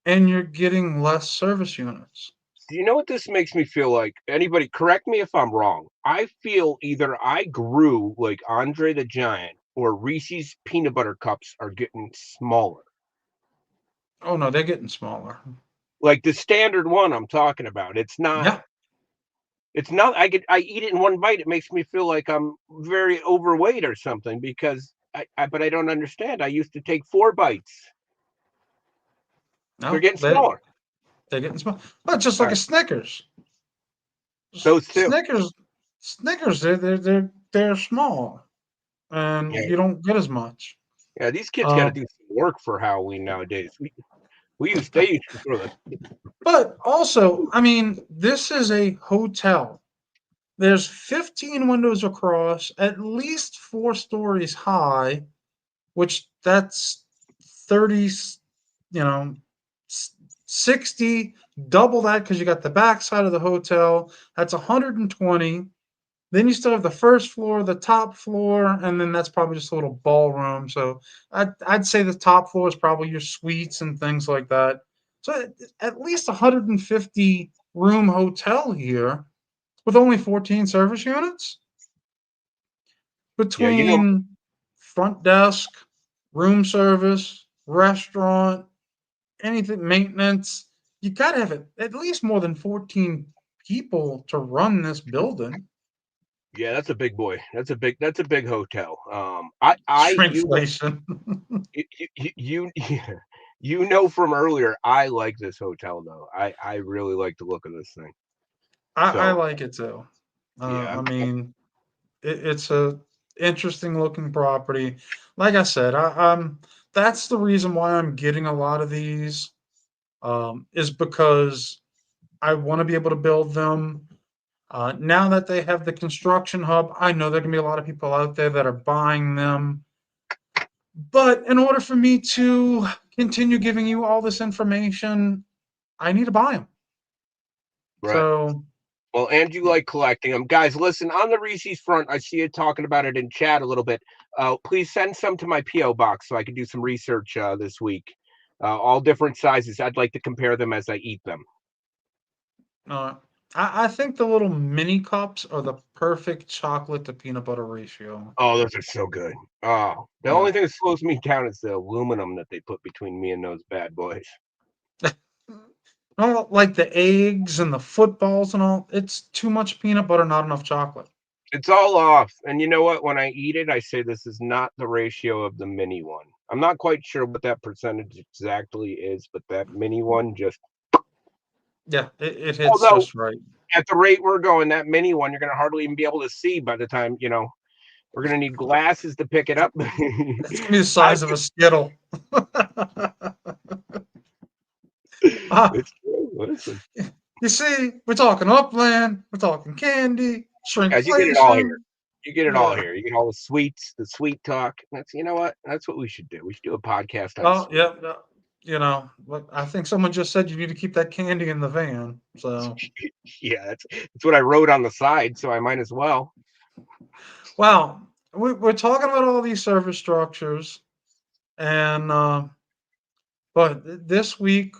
and you're getting less service units.
Do you know what this makes me feel like? Anybody correct me if I'm wrong. I feel either I grew like Andre the Giant or Reese's peanut butter cups are getting smaller.
Oh no, they're getting smaller.
Like the standard one I'm talking about.
Yeah.
It's not I eat it in one bite. It makes me feel like I'm very overweight or something because but I don't understand. I used to take 4 bites. They're
No,
getting smaller.
they're getting small. But just
All
like a
right.
Snickers.
Those two.
Snickers, they're small, and
Yeah.
you don't get as much.
Yeah, these kids got to
Uh,
do some work for Halloween nowadays. They used to throw the
but also, I mean, this is a hotel. There's 15 windows across, at least 4 stories high, which that's 30, you know, 60, double that because you got the back side of the hotel. That's 120. Then you still have the first floor, the top floor, and then that's probably just a little ballroom. So I'd say the top floor is probably your suites and things like that. So at least 150 room hotel here with only 14 service units
yeah,
between front desk, room service, restaurant, anything maintenance. You got to have at least more than 14 people to run this building.
Yeah, that's a big boy. That's a big hotel.
Shrinkflation.
You you know from earlier, I like this hotel though. I really like the look of this thing.
I
So
like it too.
yeah,
I mean, it's a interesting looking property. Like I said, that's the reason why I'm getting a lot of these. Is because I want to be able to build them. Now that they have the construction hub, I know there can be a lot of people out there that are buying them. But in order for me to continue giving you all this information, I need to buy them.
right.
So,
Well, and you like collecting them, guys. Listen, on the Reese's front, I see you talking about it in chat a little bit. Please send some to my PO box so I can do some research this week. All different sizes. I'd like to compare them as I eat them.
uh, I think the little mini cups are the perfect chocolate to peanut butter ratio.
Oh, those are so good. Oh, the
Yeah.
only thing that slows me down is the aluminum that they put between me and those bad boys.
No, like the eggs and the footballs and all, it's too much peanut butter, not enough chocolate.
It's all off. And you know what? When I eat it, I say this is not the ratio of the mini one. I'm not quite sure what that percentage exactly is, but that mini one just.
Yeah, it hits
Although
just right.
at the rate we're going, that mini one, you're going to hardly even be able to see by the time, we're going to need glasses to pick it up.
It's gonna be the
I,
size of a Skittle. Ah,
it's true. Listen,
you see, we're talking Upland, we're talking candy,
guys, you get it all
shrinkflation.
here. You get it all
Yeah.
here. You get all the sweets, the sweet talk. That's you know what? That's what we should do. We should do a podcast on
Oh,
sweet.
yeah. But I think someone just said you need to keep that candy in the van. So,
Yeah, that's what I wrote on the side, so I might as well.
wow, we're talking about all these service structures, and but this week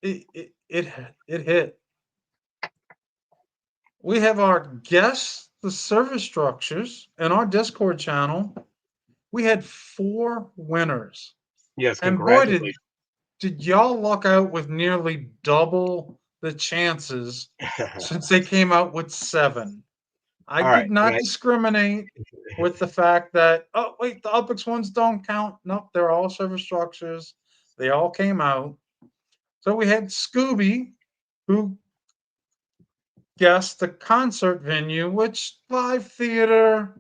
it hit. We have our guess the service structures in our Discord channel. We had 4 winners,
Yes,
and boy,
congratulations.
did y'all luck out with nearly double the chances since they came out with 7. I
All
did
right,
not discriminate with the fact that, oh, wait, the Upix ones don't count. Nope, they're all service structures. They all came out. So we had Scooby, who guessed the concert venue, which live theater,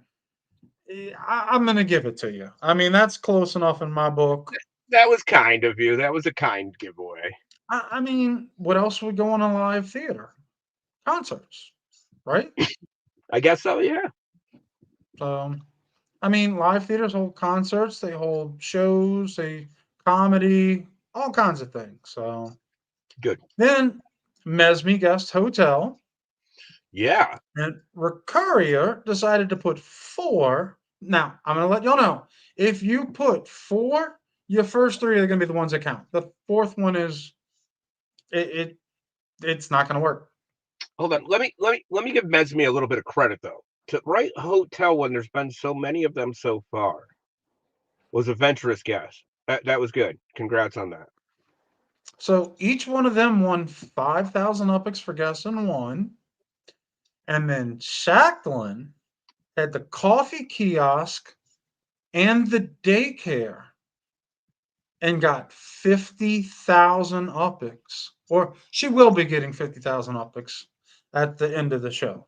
I'm going to give it to you. I mean, that's close enough in my book.
that was kind of you. That was a kind giveaway.
I mean, what else would go in a live theater? Concerts, right?
I guess so. Yeah.
So, I mean, live theaters hold concerts, they hold shows, they comedy, all kinds of things. So
Good.
then Mesme guest hotel,
Yeah.
and Recurrier decided to put 4. Now, I'm going to let y'all know if you put 4, your first 3 are going to be the ones that count. The fourth one is it's not going to work.
Hold on. Let me give Mesme a little bit of credit though. To write hotel when there's been so many of them so far was a venturous guess. That was good. Congrats on that.
So each one of them won 5,000 Upix for guessing 1. And then Shacklin had the coffee kiosk and the daycare and got 50,000 Upix. Or she will be getting 50,000 Upix at the end of the show.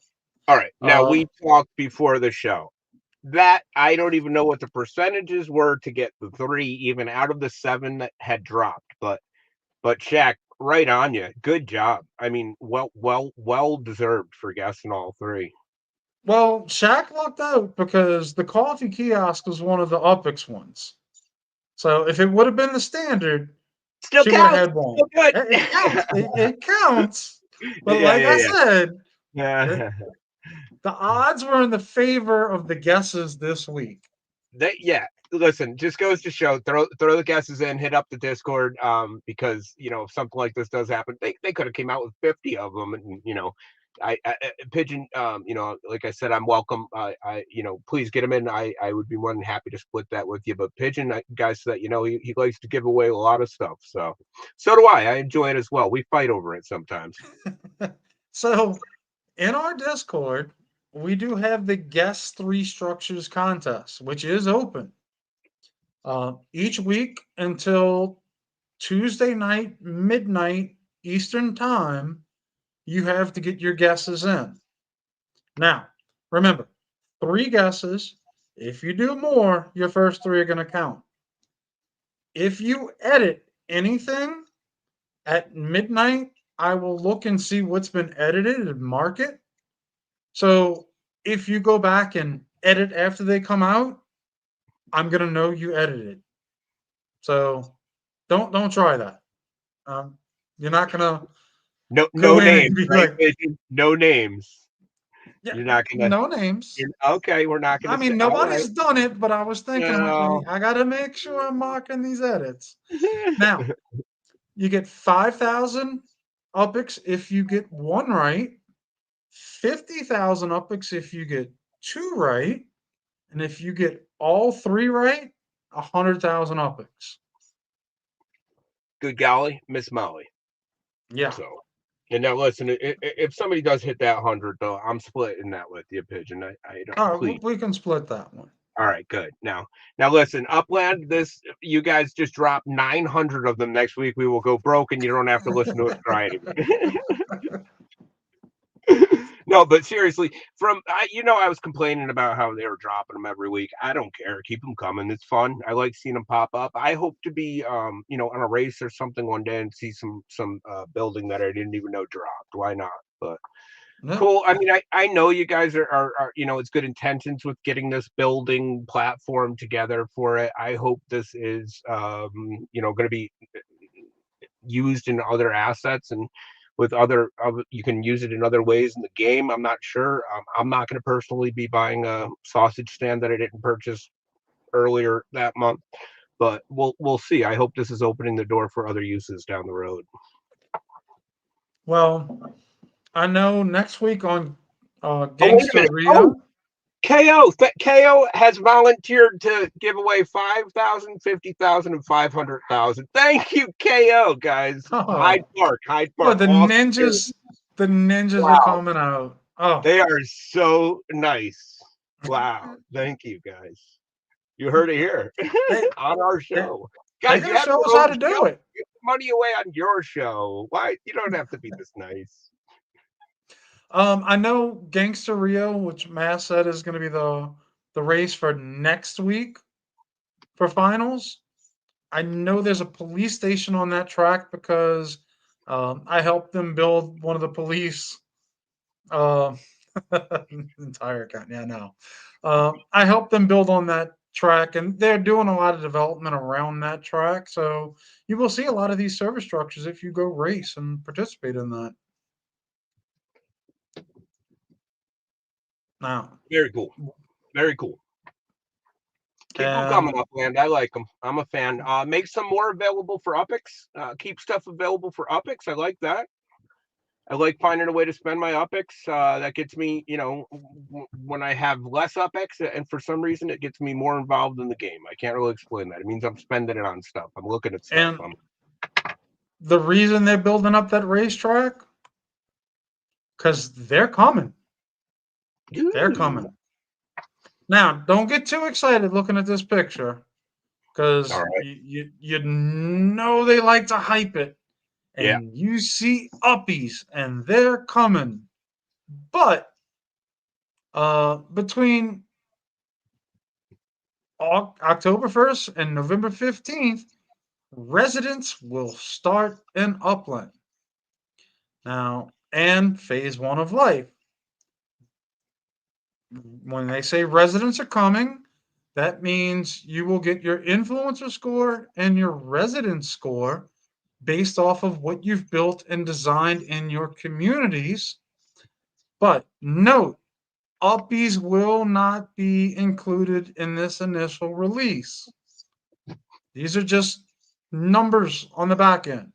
All right. Now
Uh,
we talked before the show. That I don't even know what the percentages were to get the 3 even out of the 7 that had dropped. But Shaq, right on you. Good job. I mean, well deserved for guessing all 3.
well, Shaq lucked out because the coffee kiosk was one of the Upix ones. So if it would have been the standard,
Still
she would have
counts.
had 1.
Still good.
It counts. It counts. But
Yeah,
like I
yeah,
said,
yeah.
the odds were in the favor of the guesses this week.
Yeah. Listen, just goes to show throw the guesses in, hit up the Discord, because if something like this does happen, they could have came out with 50 of them, and I Pigeon, like I said, I'm welcome. Please get them in. I would be more than happy to split that with you. But Pigeon, guys, so that he likes to give away a lot of stuff. So do I. I enjoy it as well. We fight over it sometimes.
So in our Discord, we do have the Guess 3 Structures contest, which is open each week until Tuesday night, midnight Eastern time. You have to get your guesses in. Now, remember, 3 guesses. If you do more, your first 3 are going to count. If you edit anything at midnight, I will look and see what's been edited and mark it. So if you go back and edit after they come out, I'm gonna know you edited. So don't try that. You're not gonna
No,
go
no
in and
names,
be
right?
like,
Pigeon? No names.
yeah,
You're not gonna.
no names.
Okay. We're not
I
gonna say.
mean,
All right.
nobody's done it, but I was thinking,
No.
I gotta make sure I'm marking these edits. Now, you get 5,000 upics if you get 1 right, 50,000 upics if you get 2 right, and if you get all 3 right, 100,000 upics.
Good golly, Miss Molly.
Yeah.
So, and now listen, if somebody does hit that 100, though, I'm splitting that with you, Pigeon. I don't.
All right,
Please.
we can split that one.
All right, good. Now listen, Upland. This you guys just dropped 900 of them. Next week we will go broke, and you don't have to listen to us cry anymore. No, but seriously, I was complaining about how they were dropping them every week. I don't care. Keep them coming. It's fun. I like seeing them pop up. I hope to be, on a race or something one day and see some building that I didn't even know dropped. Why not? But
No.
cool. I mean, I know you guys are it's good intentions with getting this building platform together for it. I hope this is, going to be used in other assets and with you can use it in other ways in the game. I'm not sure. I'm not going to personally be buying a sausage stand that I didn't purchase earlier that month, but we'll see. I hope this is opening the door for other uses down the road.
Well, I know next week on
Oh, wait a
Gangster
minute.
Rio.
KO has volunteered to give away 5,000, 50,000, and 500,000. Thank you, KO, guys.
Oh,
Hyde Park.
well, the
Awesome.
ninjas are
Wow.
coming out. Oh,
They are so nice. Wow. Thank you, guys. You heard it here
They-
on our
they-
show.
they're
Guys, you
gonna
have
show
your
us how
own
to do
show.
it.
Give money away on your show. Why? You don't have to be this nice.
I know Gangster Rio, which Mass said is going to be the race for next week for finals. I know there's a police station on that track because I helped them build one of the police uh, entire account. Yeah, no. I helped them build on that track, and they're doing a lot of development around that track. So you will see a lot of these service structures if you go race and participate in that. Now,
Very cool. Very cool. Keep them
and
coming, Upland. I like them. I'm a fan. Make some more available for Upix. Keep stuff available for Upix. I like that. I like finding a way to spend my Upix. That gets me, when I have less Upix, and for some reason it gets me more involved in the game. I can't really explain that. It means I'm spending it on stuff. I'm looking at stuff.
And the reason they're building up that racetrack, because they're coming. They're coming. Now, don't get too excited looking at this picture, because
All right.
you know they like to hype it. And
Yeah.
you see Uppies, and they're coming. But between October 1st and November 15th, residents will start in Upland. Now, and phase 1 of life. When they say residents are coming, that means you will get your influencer score and your resident score based off of what you've built and designed in your communities. But note, Uppies will not be included in this initial release. These are just numbers on the back end.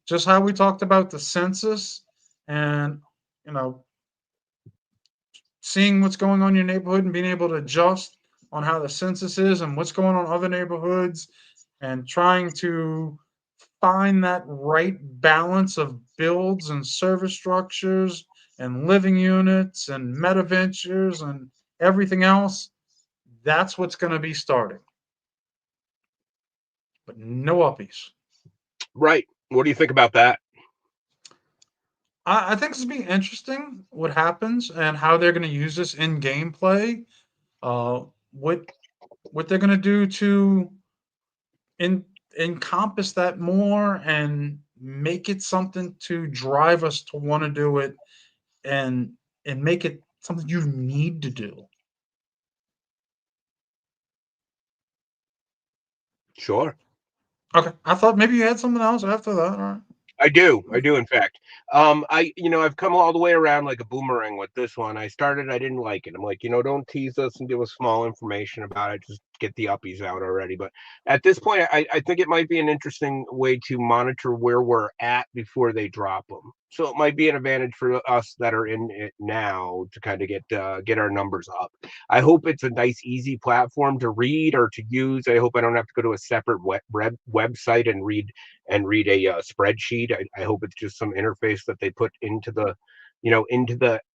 Just how we talked about the census and, seeing what's going on in your neighborhood and being able to adjust on how the census is and what's going on in other neighborhoods and trying to find that right balance of builds and service structures and living units and meta ventures and everything else, that's what's going to be starting. But no uppies.
Right. What do you think about that?
I think this will be interesting what happens and how they're going to use this in gameplay. Uh, what they're going to do to in, encompass that more and make it something to drive us to want to do it and make it something you need to do.
Sure.
Okay, I thought maybe you had something else after that. All right.
I do. In fact. I've come all the way around like a boomerang with this one. I didn't like it. I'm like, don't tease us and give us small information about it. Just get the uppies out already. But at this point, I think it might be an interesting way to monitor where we're at before they drop them. So it might be an advantage for us that are in it now to kind of get our numbers up. I hope it's a nice, easy platform to read or to use. I hope I don't have to go to a separate website and read a spreadsheet. I hope it's just some interface that they put into the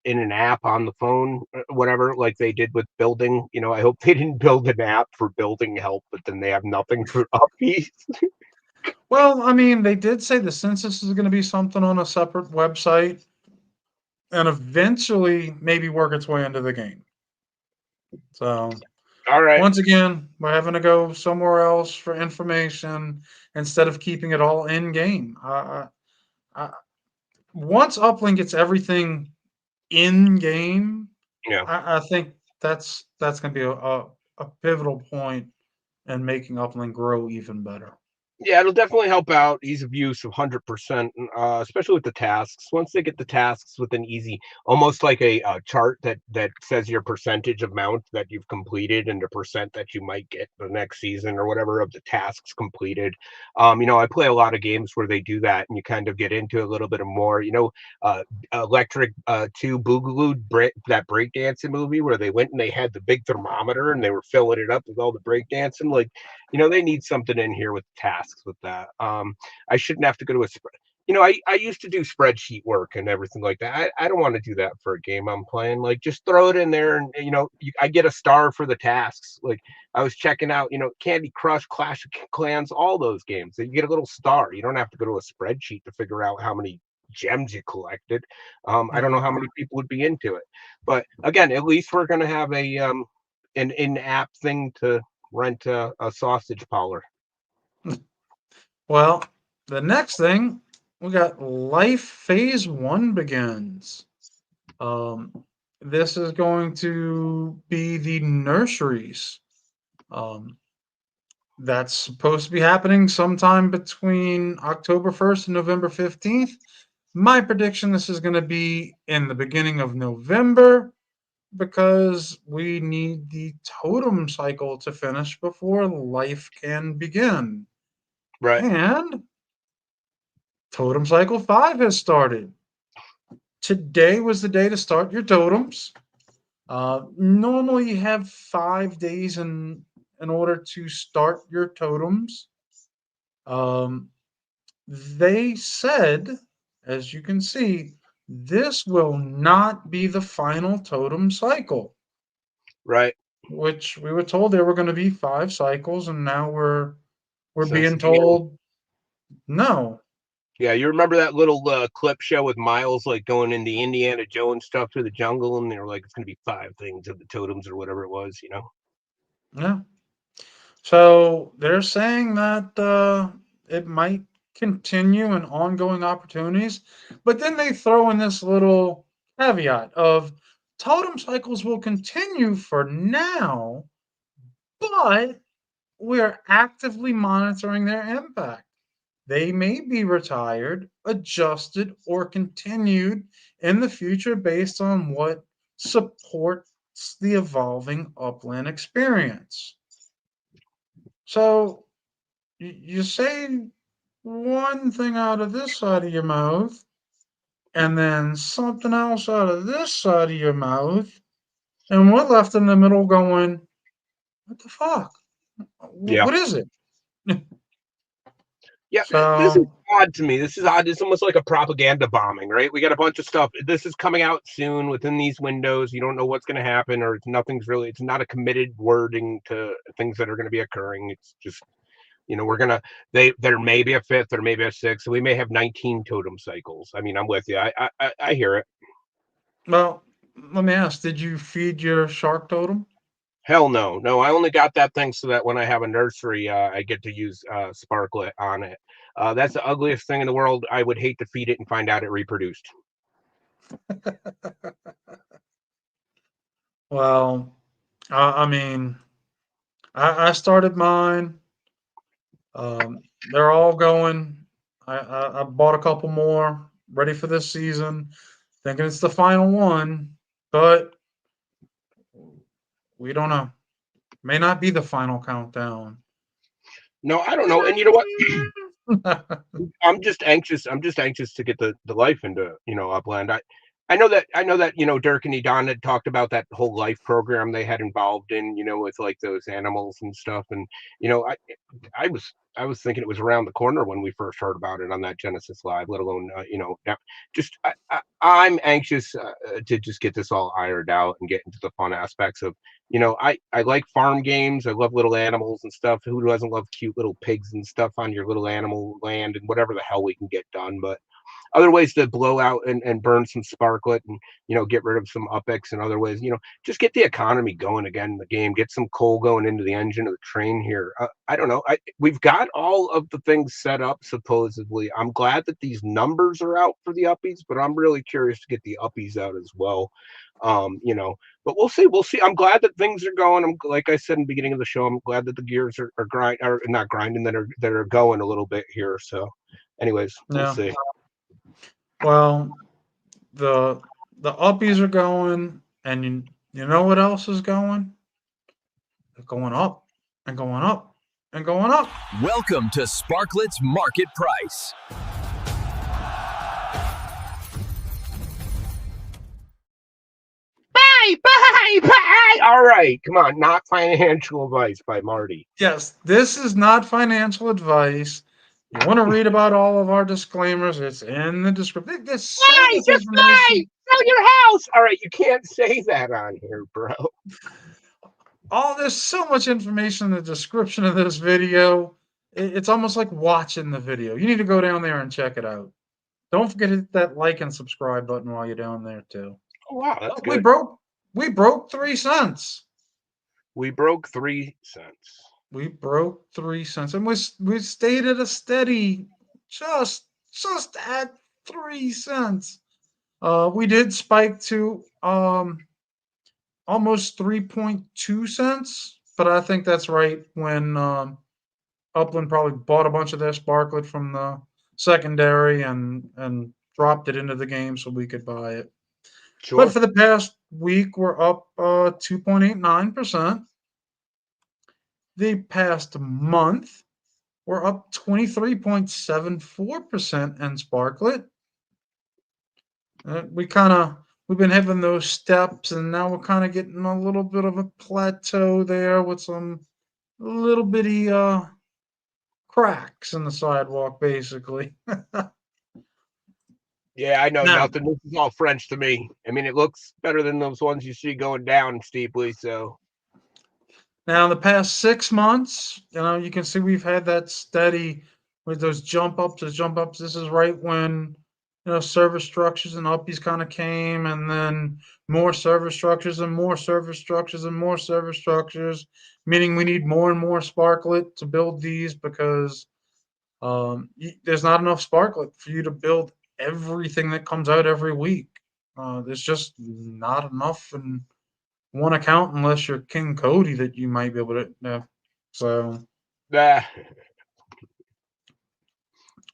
in an app on the phone, whatever, like they did with building. I hope they didn't build an app for building help, but then they have nothing for uppies.
Well, I mean, they did say the census is going to be something on a separate website and eventually maybe work its way into the game. So,
All right.
once again, we're having to go somewhere else for information instead of keeping it all in game. Once Upland gets everything in game,
Yeah.
I think that's going to be a pivotal point in making Upland grow even better.
Yeah, it'll definitely help out ease of use of 100%, especially with the tasks. Once they get the tasks with an easy, almost like a chart that says your percentage amount that you've completed and the percent that you might get the next season or whatever of the tasks completed. I play a lot of games where they do that, and you kind of get into a little bit of more. Electric 2 Boogaloo, that breakdancing movie where they went and they had the big thermometer and they were filling it up with all the breakdancing. Like, they need something in here with tasks with that. I shouldn't have to go to a spread. I used to do spreadsheet work and everything like that. I don't want to do that for a game I'm playing. Like, just throw it in there, and I get a star for the tasks. Like, I was checking out, Candy Crush, Clash of Clans, all those games. You get a little star. You don't have to go to a spreadsheet to figure out how many gems you collected. I don't know how many people would be into it, but again, at least we're going to have an in-app thing to rent a sausage parlor.
Well, the next thing we got Life Phase 1 begins. This is going to be the nurseries. That's supposed to be happening sometime between October 1st and November 15th. My prediction, this is going to be in the beginning of November because we need the totem cycle to finish before life can begin.
Right.
And Totem Cycle 5 has started. Today was the day to start your totems. Normally, you have 5 days in order to start your totems. They said, as you can see, this will not be the final totem cycle.
Right.
Which we were told there were going to be 5 cycles, and now we're being
Says
told no.
Yeah, you remember that little clip show with Miles like going into Indiana Jones stuff through the jungle, and they were like, "It's going to be 5 things of the totems or whatever it was,"
Yeah. So they're saying that it might continue in ongoing opportunities, but then they throw in this little caveat of totem cycles will continue for now, but we are actively monitoring their impact. They may be retired, adjusted, or continued in the future based on what supports the evolving upland experience. So you say one thing out of this side of your mouth, and then something else out of this side of your mouth, and we're left in the middle going, "What the fuck?
Yeah.
What is it?"
Yeah, this is
So,
odd to me. This is odd. It's almost like a propaganda bombing, right? We got a bunch of stuff. This is coming out soon within these windows. You don't know what's going to happen, or nothing's really. It's not a committed wording to things that are going to be occurring. It's just, we're gonna. There may be a fifth, there may be a sixth. So we may have 19 totem cycles. I mean, I'm with you. I hear it.
well, let me ask, did you feed your shark totem?
Hell no, no. I only got that thing so that when I have a nursery, I get to use Sparklet on it. That's the ugliest thing in the world. I would hate to feed it and find out it reproduced.
Well, I mean, I started mine. They're all going. I bought a couple more, ready for this season, thinking it's the final one, but we don't know. May not be the final countdown.
No, I don't know. And you know what? I'm just anxious. I'm just anxious to get the life into Upland. I know that Dirk and Edon had talked about that whole life program they had involved in with like those animals and stuff. And I was thinking it was around the corner when we first heard about it on that Genesis Live. Let alone now, just I'm anxious to just get this all ironed out and get into the fun aspects of I like farm games. I love little animals and stuff. Who doesn't love cute little pigs and stuff on your little animal land and whatever the hell we can get done? But other ways to blow out and burn some Sparklet and get rid of some UPX and other ways, just get the economy going again in the game, get some coal going into the engine of the train here. I don't know. We've got all of the things set up supposedly. I'm glad that these numbers are out for the Uppies, but I'm really curious to get the Uppies out as well. But we'll see. We'll see. I'm glad that things are going. I'm like I said in the beginning of the show. I'm glad that the gears are not grinding, that are going a little bit here. So, anyways, we'll
Yeah.
see.
Well, the uppies are going, and you know what else is going? They're going up and going up and going up.
Welcome to Sparklet's Market Price.
Bye. All right, come on. Not financial advice by Marty.
Yes, this is not financial advice. You want to read about all of our disclaimers? It's in the description. There's so much information.
Sell your house. All right, you can't say that on here, bro.
There's so much information in the description of this video. It's almost like watching the video. You need to go down there and check it out. Don't forget to hit that like and subscribe button while you're down there too.
Oh, wow, that's
We
good.
broke 3 cents.
We broke 3 cents.
We broke 3 cents, and we stayed at a steady just at 3 cents. We did spike to almost 3.2 cents, but I think that's right when Upland probably bought a bunch of their Sparklet from the secondary and dropped it into the game so we could buy it.
Sure.
But for the past week, we're up 2.89%. The past month, we're up 23.74% in Sparklet. We've been having those steps, and now we're kind of getting a little bit of a plateau there with some little bitty cracks in the sidewalk, basically.
Yeah, I know
Now,
nothing. This is all French to me. I mean, it looks better than those ones you see going down steeply. So,
in the past 6 months, you can see we've had that steady with those jump ups. This is right when service structures and uppies kind of came, and then more service structures and more service structures and more service structures, meaning we need more and more Sparklet to build these because there's not enough Sparklet for you to build everything that comes out every week. There's just not enough in one account unless you're King Cody that you might be able to. So,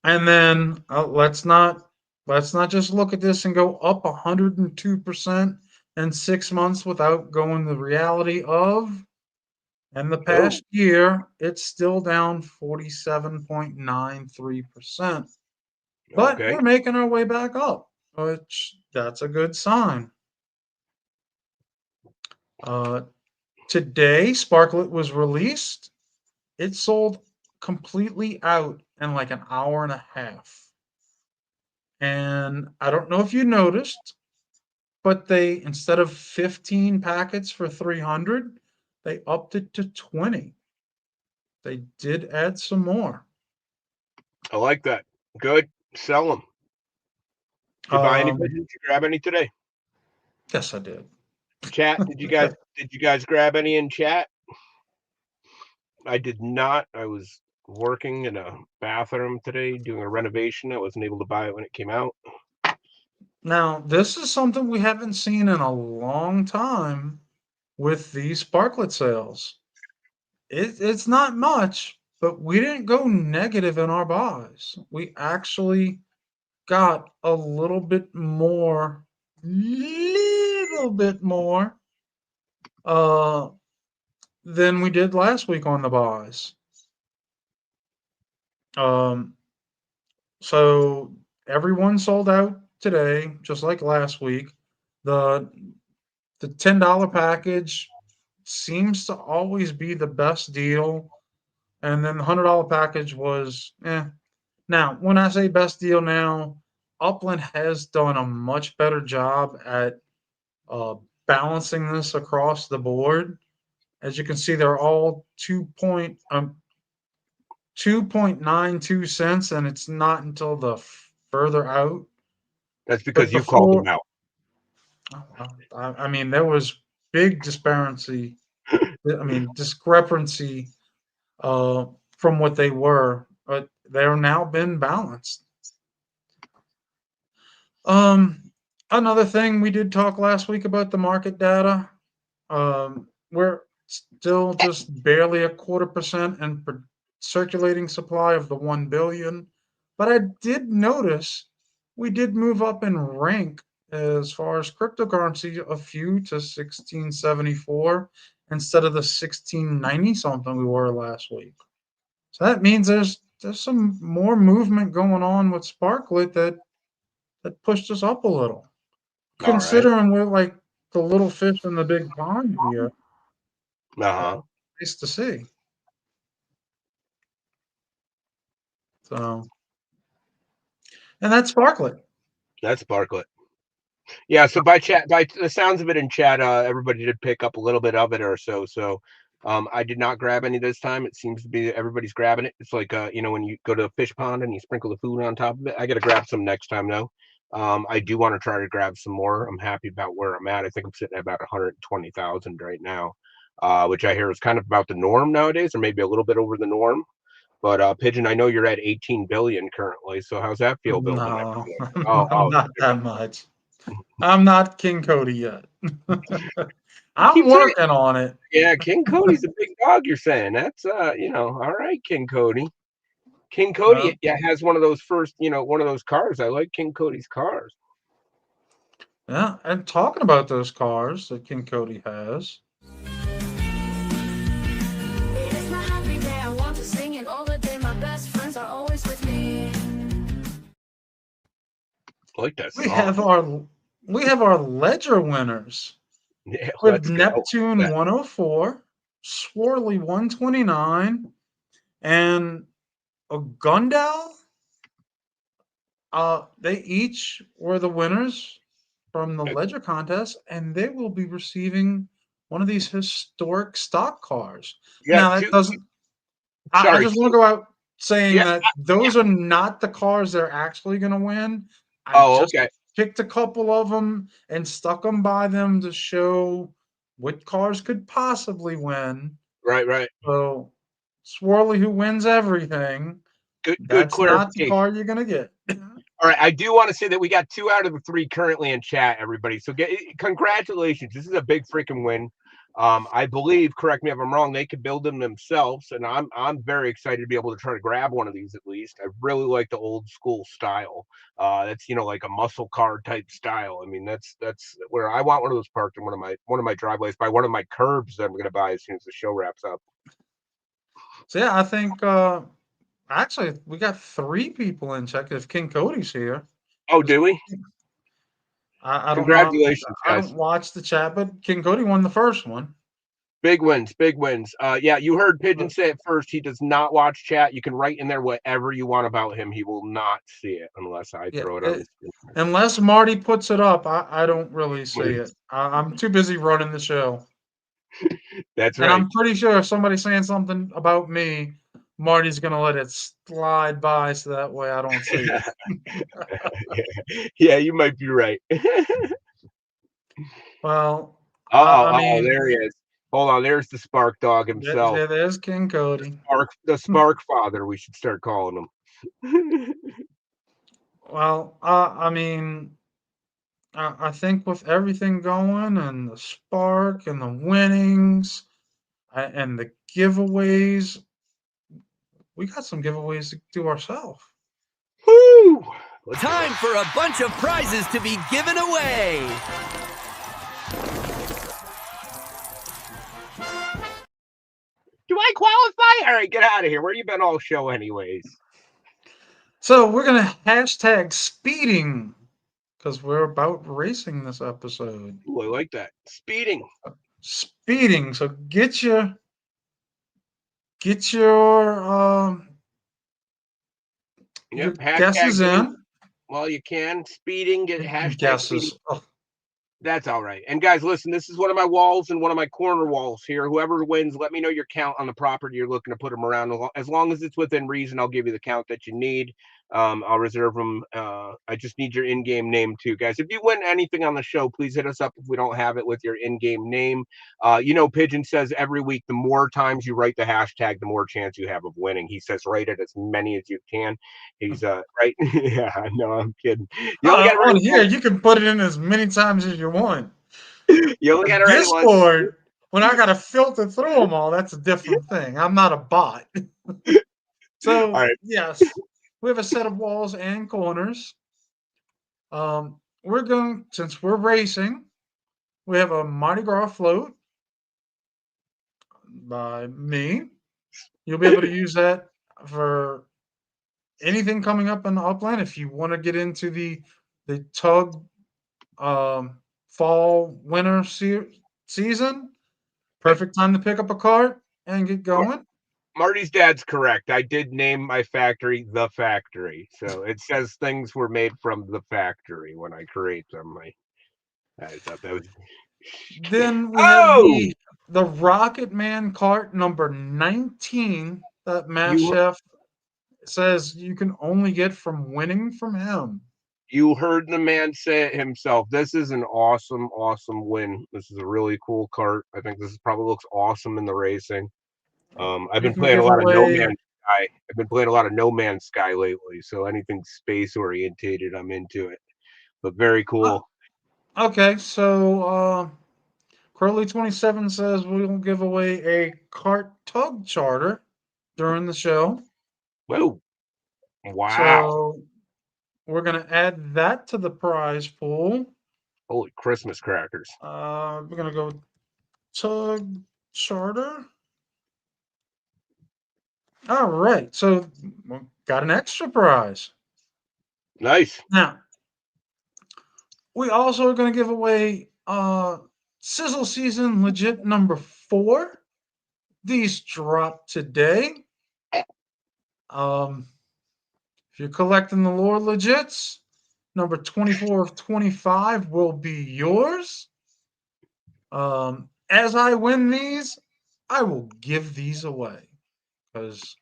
and then let's not just look at this and go up 102% in 6 months without going the reality of. In the past year, it's still down 47.93%. But
okay.
we're making our way back up, which that's a good sign. Today, Sparklet was released. It sold completely out in like an hour and a half. And I don't know if you noticed, but they, instead of 15 packets for 300, they upped it to 20. They did add some more.
I like that. Good. Sell them. Did you buy any? Did you grab any today?
Yes, I did.
Chat? Did you guys grab any in chat? I did not. I was working in a bathroom today doing a renovation. I wasn't able to buy it when it came out.
Now, this is something we haven't seen in a long time with these Sparklet sales. It's not much, but we didn't go negative in our buys. We actually got a little bit more, uh, than we did last week on the buys. Um, so everyone sold out today, just like last week. The the $10 package seems to always be the best deal, and then the $100 package was eh. Now, when I say best deal now, Upland has done a much better job at uh, balancing this across the board. As you can see, they're all 2.92 cents, and it's not until the further out.
That's because
But
you called them
before,
out.
I mean, there was big disparity. I mean, discrepancy from what they were, but they're now been balanced. Um, Another thing, we did talk last week about the market data. We're still just barely 0.25% in circulating supply of the 1 billion. But I did notice we did move up in rank as far as cryptocurrency, a few to 1674 instead of the 1690 something we were last week. So that means there's some more movement going on with Sparklet that pushed us up a little.
All right.
Considering we're like the little fish in the big pond here,
Uh-huh.
nice to see. So, and that's Sparklet.
That's Sparklet. Yeah, so by the sounds of it in chat, everybody did pick up a little bit of it or so. So I did not grab any this time. It seems to be everybody's grabbing it. It's like when you go to a fish pond and you sprinkle the food on top of it. I gotta grab some next time though. I do want to try to grab some more. I'm happy about where I'm at. I think I'm sitting at about 120,000 right now, which I hear is kind of about the norm nowadays, or maybe a little bit over the norm. But Pigeon, I know you're at 18 billion currently. So how's that feel building
No,
everything? Oh,
not that much. I'm not King Cody yet.
you
I'm
keep saying,
working on it.
yeah, King Cody's a big dog. You're saying that's all right, King Cody. King
Uh,
Cody, yeah, has one of those first, one of those cars. I like King Cody's cars.
yeah, and talking about those cars that King Cody has,
It's my happy day, I want to sing it all the day. My best friends are always with me.
I like that
we
song.
have our we have our ledger winners
Yeah,
with
let's go.
Neptune
Yeah.
104, Swirly 129, and a Gundal. They each were the winners from the ledger contest, and they will be receiving one of these historic stock cars.
Yeah,
Now that
two.
doesn't. I
Sorry.
just want to go out saying
Yeah.
that those are not the cars they're actually going to win. I
Oh,
just
okay.
picked a couple of them and stuck them by them to show what cars could possibly win.
Right.
So, Swirly, who wins everything,
Good
that's not the
clarification.
car you're going to get.
All right, I do want to say that we got 2 out of the 3 currently in chat, everybody. So congratulations. This is a big freaking win. I believe, correct me if I'm wrong, they could build them themselves, and I'm very excited to be able to try to grab one of these at least. I really like the old school style. That's like a muscle car type style. I mean, that's where I want one of those parked in one of my driveways by one of my curbs that I'm going to buy as soon as the show wraps up.
So, yeah, I think actually we got 3 people in check if King Cody's here.
Oh, do we?
I don't know.
Congratulations,
I
guys.
don't watch the chat, but King Cody won the first one.
Big wins, big wins. Yeah, you heard Pigeon say it first. He does not watch chat. You can write in there whatever you want about him. He will not see it unless I
Yeah,
throw it on the screen.
unless Marty puts it up, I don't really see it. I'm too busy running the show.
That's
And
right.
I'm pretty sure if somebody's saying something about me, Marty's gonna let it slide by so that way I don't see it.
Yeah, you might be right.
Well, I
Oh,
mean,
there he is. Hold on, there's the Spark Dog himself.
there's King Cody.
The Spark Father, we should start calling him.
Well, I mean, I think with everything going and the spark and the winnings and the giveaways, we got some giveaways to do ourselves.
Woo!
Time for a bunch of prizes to be given away.
Do I qualify? All right, get out of here. Where you been all show anyways?
So we're gonna hashtag speeding because we're about racing this episode.
Ooh, I like that. Speeding.
Speeding. So get your your
Yep.
guesses
Hashtag
in.
while you can. Speeding. Get hashtag
Guesses.
speeding.
Oh,
That's all right. And guys, listen, this is one of my walls and one of my corner walls here. Whoever wins, let me know your count on the property you're looking to put them around. As long as it's within reason, I'll give you the count that you need. I'll reserve them. I just need your in-game name too, guys. If you win anything on the show, please hit us up if we don't have it with your in-game name. Pigeon says every week, the more times you write the hashtag, the more chance you have of winning. He says write it as many as you can. He's right. Yeah, no, I'm kidding. You only got to
on
write
here, you can put it in as many times as you want.
You only got to write it once.
Discord, when I got to filter through them all, that's a different thing. I'm not a bot. So,
All right.
yes, we have a set of walls and corners. Since we're racing, we have a Mardi Gras float by me. You'll be able to use that for anything coming up in the Upland. If you want to get into the TUG fall winter season, perfect time to pick up a cart and get going.
Marty's dad's correct. I did name my factory The Factory. So it says things were made from the factory when I create them. I thought that was.
Then we have the Rocket Man cart number 19 that MassChef says you can only get from winning from him.
You heard the man say it himself. This is an awesome, awesome win. This is a really cool cart. I think this probably looks awesome in the racing. I've been playing a lot of No Man's Sky. I've been playing a lot of No Man's Sky lately, so anything space orientated, I'm into it. But very cool.
Okay, so Curly27 says we'll give away a cart tug charter during the show.
Whoa! Wow!
So we're gonna add that to the prize pool.
Holy Christmas crackers!
We're gonna go tug charter. All right, so we got an extra prize.
Nice.
Now, we also are going to give away Sizzle Season Legit number 4. These drop today. If you're collecting the Lore Legits, number 24 of 25 will be yours. As I win these, I will give these away because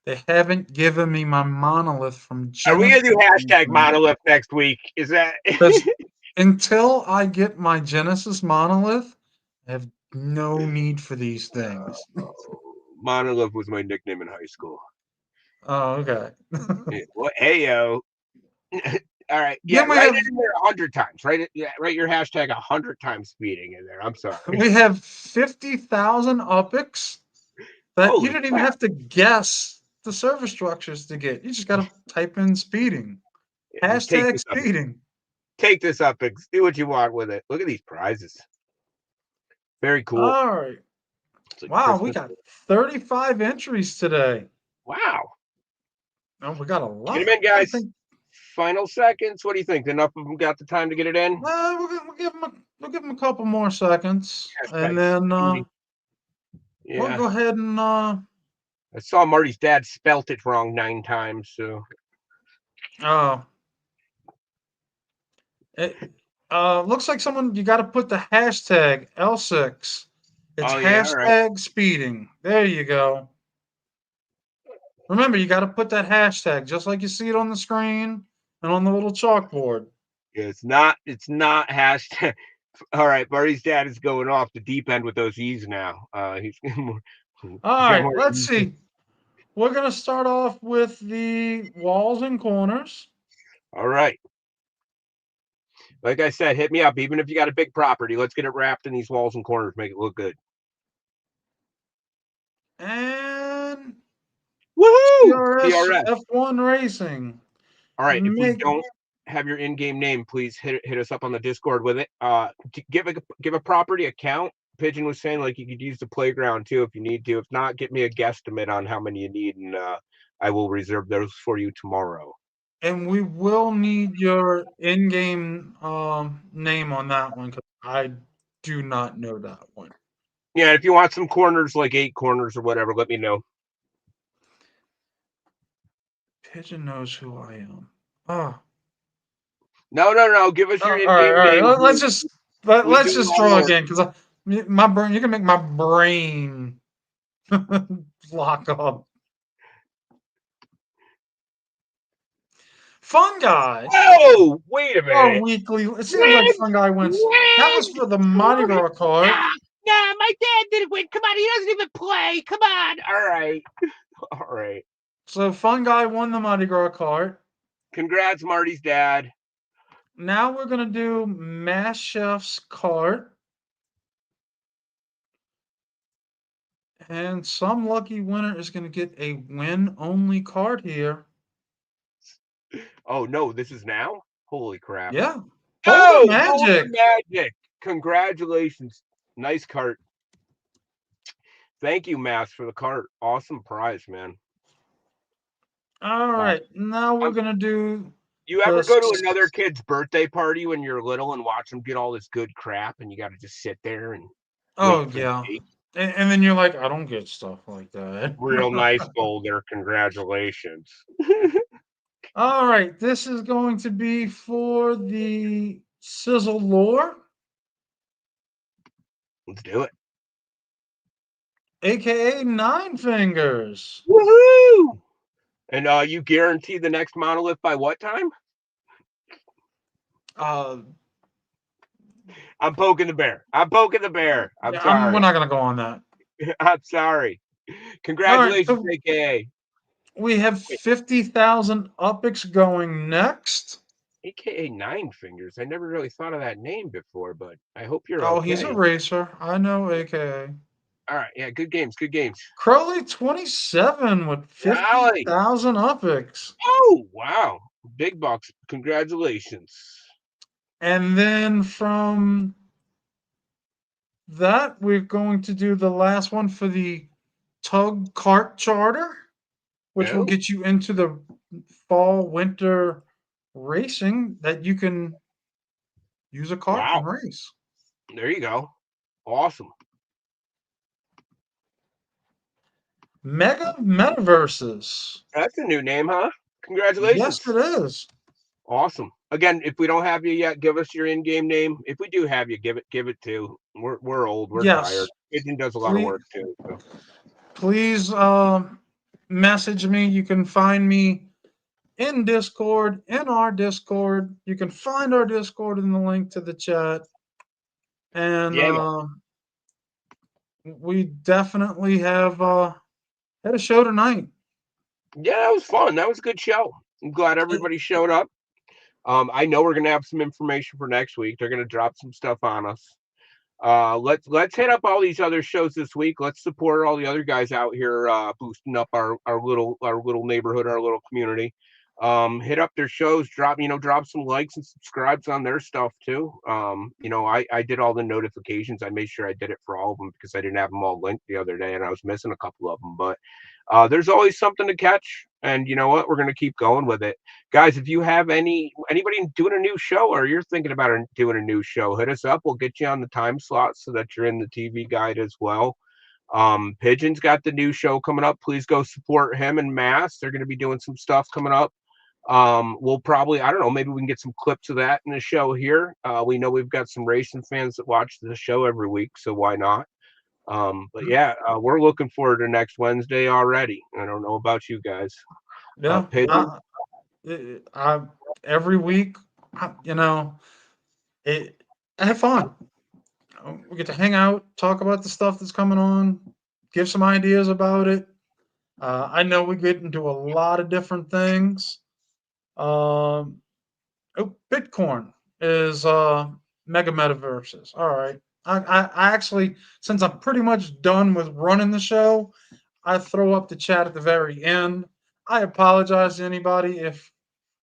they haven't given me my monolith from Genesis.
Are we gonna do hashtag monolith next week? Is that
until I get my Genesis monolith, I have no need for these things.
Monolith was my nickname in high school.
Oh, okay.
Well, hey yo. All right. Yeah, write it in there 100 times. Write your hashtag 100 times speeding in there. I'm sorry.
We have 50,000 Uppies that
Holy
you didn't even have to guess the server structures to get. You just got to type in speeding. Hashtag speeding.
Take this up and do what you want with it. Look at these prizes. Very cool.
All right. Wow, we got 35 entries today.
Wow.
Oh, we got a lot.
Get them in, guys. Final seconds. What do you think? Enough of them got the time to get it in?
We'll give them a couple more seconds, and then We'll
Yeah,
go ahead and
I saw Marty's dad spelt it wrong 9 times. So
uh, it looks like you got to put the hashtag L6. It's
oh yeah, all right.
hashtag speeding. There you go. Remember, you got to put that hashtag just like you see it on the screen and on the little chalkboard.
Yeah, it's not hashtag. All right, Marty's dad is going off the deep end with those E's now. He's
All
got
right,
more
let's
E's.
see. We're going to start off with the walls and corners.
All right. Like I said, hit me up. Even if you got a big property, let's get it wrapped in these walls and corners. Make it look good.
And
Woohoo!
TRS
TRS.
F1 Racing.
All right. If we
Make
don't have your in-game name, please hit us up on the Discord with it. Give a property account. Pigeon was saying like you could use the playground too if you need to. If not, get me a guesstimate on how many you need, and I will reserve those for you tomorrow.
and we will need your in-game name on that one because I do not know that one.
Yeah, if you want some corners, like 8 corners or whatever, let me know.
Pigeon knows who I am. Oh,
No. Give us your
all right,
in-game
all right.
name. We
Let's
do
just
all the
draw
work.
again because my brain. You can make my brain lock up. Fun guy.
Oh, wait a
Our
minute.
weekly. It seems like Fun Guy wins. That was for the Mardi Gras card.
Nah, my dad didn't win. Come on, he doesn't even play. Come on. All right. All right.
So Fun Guy won the Mardi Gras card.
Congrats, Marty's dad.
Now we're gonna do MassChef's card. And some lucky winner is going to get a win-only card here.
Oh, no, this is now? Holy crap.
Yeah.
Oh,
Golden Magic.
Golden Magic. Congratulations. Nice cart. Thank you, Mass, for the cart. Awesome prize, man.
All right. Now we're going to do
You ever go to another kid's birthday party when you're little and watch them get all this good crap and you got to just sit there and
Oh,
wait for
yeah.
the cake?
And then you're like, I don't get stuff like that.
Real nice, Boulder. Congratulations.
All right. This is going to be for the Sizzle Lore,
Let's do it.
aka Nine Fingers.
Woohoo! And you guarantee the next monolith by what time?
Uh,
I'm poking the bear. I'm
yeah,
sorry.
we're not going to go on that.
I'm sorry. Congratulations, AKA.
We have 50,000 Upix going next.
AKA Nine Fingers. I never really thought of that name before, but I hope you're
Oh,
okay.
he's a racer. I know, AKA.
All right, yeah, good games, good games.
Crowley 27 with 50,000 Upix.
Oh, wow. Big bucks. Congratulations.
And then from that, we're going to do the last one for the Tug Kart Charter, which will get you into the fall winter racing that you can use a cart and race.
There you go. Awesome.
Mega Metaverses.
That's a new name, huh? Congratulations.
Yes, it is.
Awesome. Again, if we don't have you yet, give us your in-game name. If we do have you, give it too. We're old. We're tired. Pigeon does a lot of work too. So.
Please message me. You can find me in Discord, in our Discord. You can find our Discord in the link to the chat. And we definitely have had a show tonight.
Yeah, that was fun. That was a good show. I'm glad everybody showed up. I know we're gonna have some information for next week. They're gonna drop some stuff on us. Let's hit up all these other shows this week. Let's support all the other guys out here boosting up our little neighborhood, our little community. Hit up their shows, drop some likes and subscribes on their stuff too. I did all the notifications. I made sure I did it for all of them because I didn't have them all linked the other day and I was missing a couple of them, but there's always something to catch, and you know what, we're going to keep going with it, guys. If you have anybody doing a new show or you're thinking about doing a new show, hit us up. We'll get you on the time slot so that you're in the TV guide as well. Pigeon's got the new show coming up. Please go support him and Mass. They're going to be doing some stuff coming up. We'll probably, I don't know, maybe we can get some clips of that in the show here. We know we've got some racing fans that watch the show every week, so why not? But yeah, we're looking forward to next Wednesday already. I don't know about you guys.
Yeah.
Pigeon?
Every week, I have fun. We get to hang out, talk about the stuff that's coming on, give some ideas about it. I know we get into a lot of different things. Bitcoin is mega metaverses. All right. I actually, since I'm pretty much done with running the show, I throw up the chat at the very end. I apologize to anybody if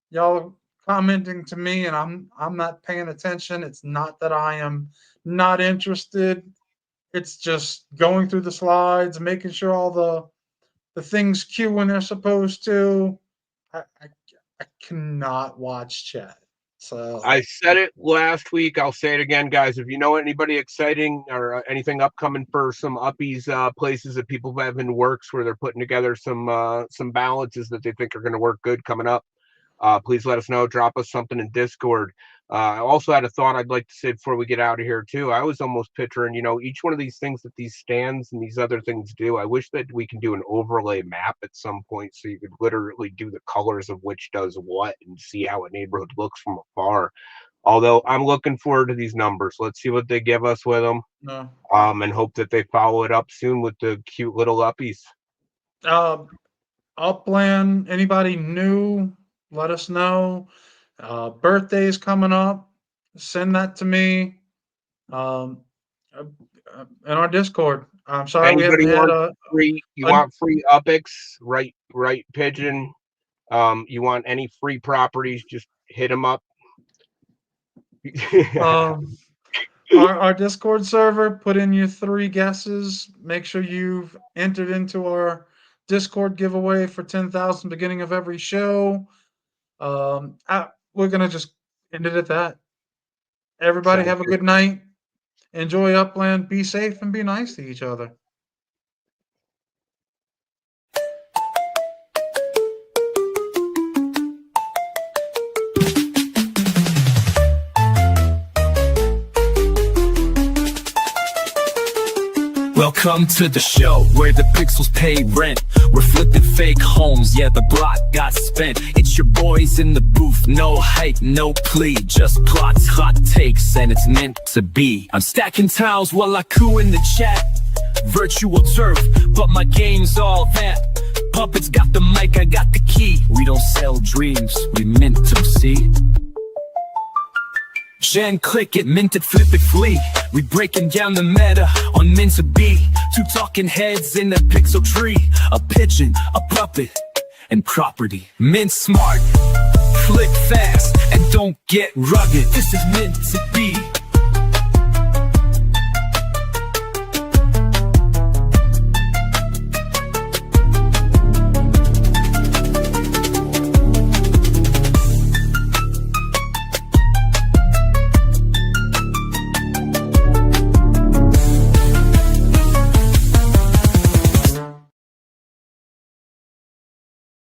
y'all are commenting to me and I'm not paying attention. It's not that I am not interested. It's just going through the slides, making sure all the things queue when they're supposed to. I cannot watch chat. So
I said it last week. I'll say it again, guys. If you know anybody exciting or anything upcoming for some Uppies places that people have in works where they're putting together some balances that they think are going to work good coming up, please let us know. Drop us something in Discord. I also had a thought I'd like to say before we get out of here too. I was almost picturing, each one of these things that these stands and these other things do. I wish that we can do an overlay map at some point so you could literally do the colors of which does what and see how a neighborhood looks from afar. Although I'm looking forward to these numbers. Let's see what they give us with them.
no.
And hope that they follow it up soon with the cute little Uppies.
Upland, anybody new? Let us know. Birthdays coming up. Send that to me. In our Discord. I'm sorry we haven't
Anybody
had
want free? You want free Upix? Right, Pigeon. You want any free properties? Just hit them up.
our Discord server. Put in your 3 guesses. Make sure you've entered into our Discord giveaway for 10,000 beginning of every show. We're gonna just end it at that. Everybody have a good night. Enjoy Upland. Be safe and be nice to each other.
Welcome to the show where the pixels pay rent. We're flipping fake homes, yeah, the block got spent. It's your boys in the booth, no hype, no plea, just plots, hot takes, and it's meant to be. I'm stacking tiles while I coo in the chat. Virtual turf, but my game's all that. Puppets got the mic, I got the key. We don't sell dreams, we mint them, see? Gen click it, mint it, flip it, flee. We breaking down the meta on mint to be. 2 talking heads in a pixel tree. A pigeon, a puppet, and property. Mint smart, flick fast, and don't get rugged. This is meant to be.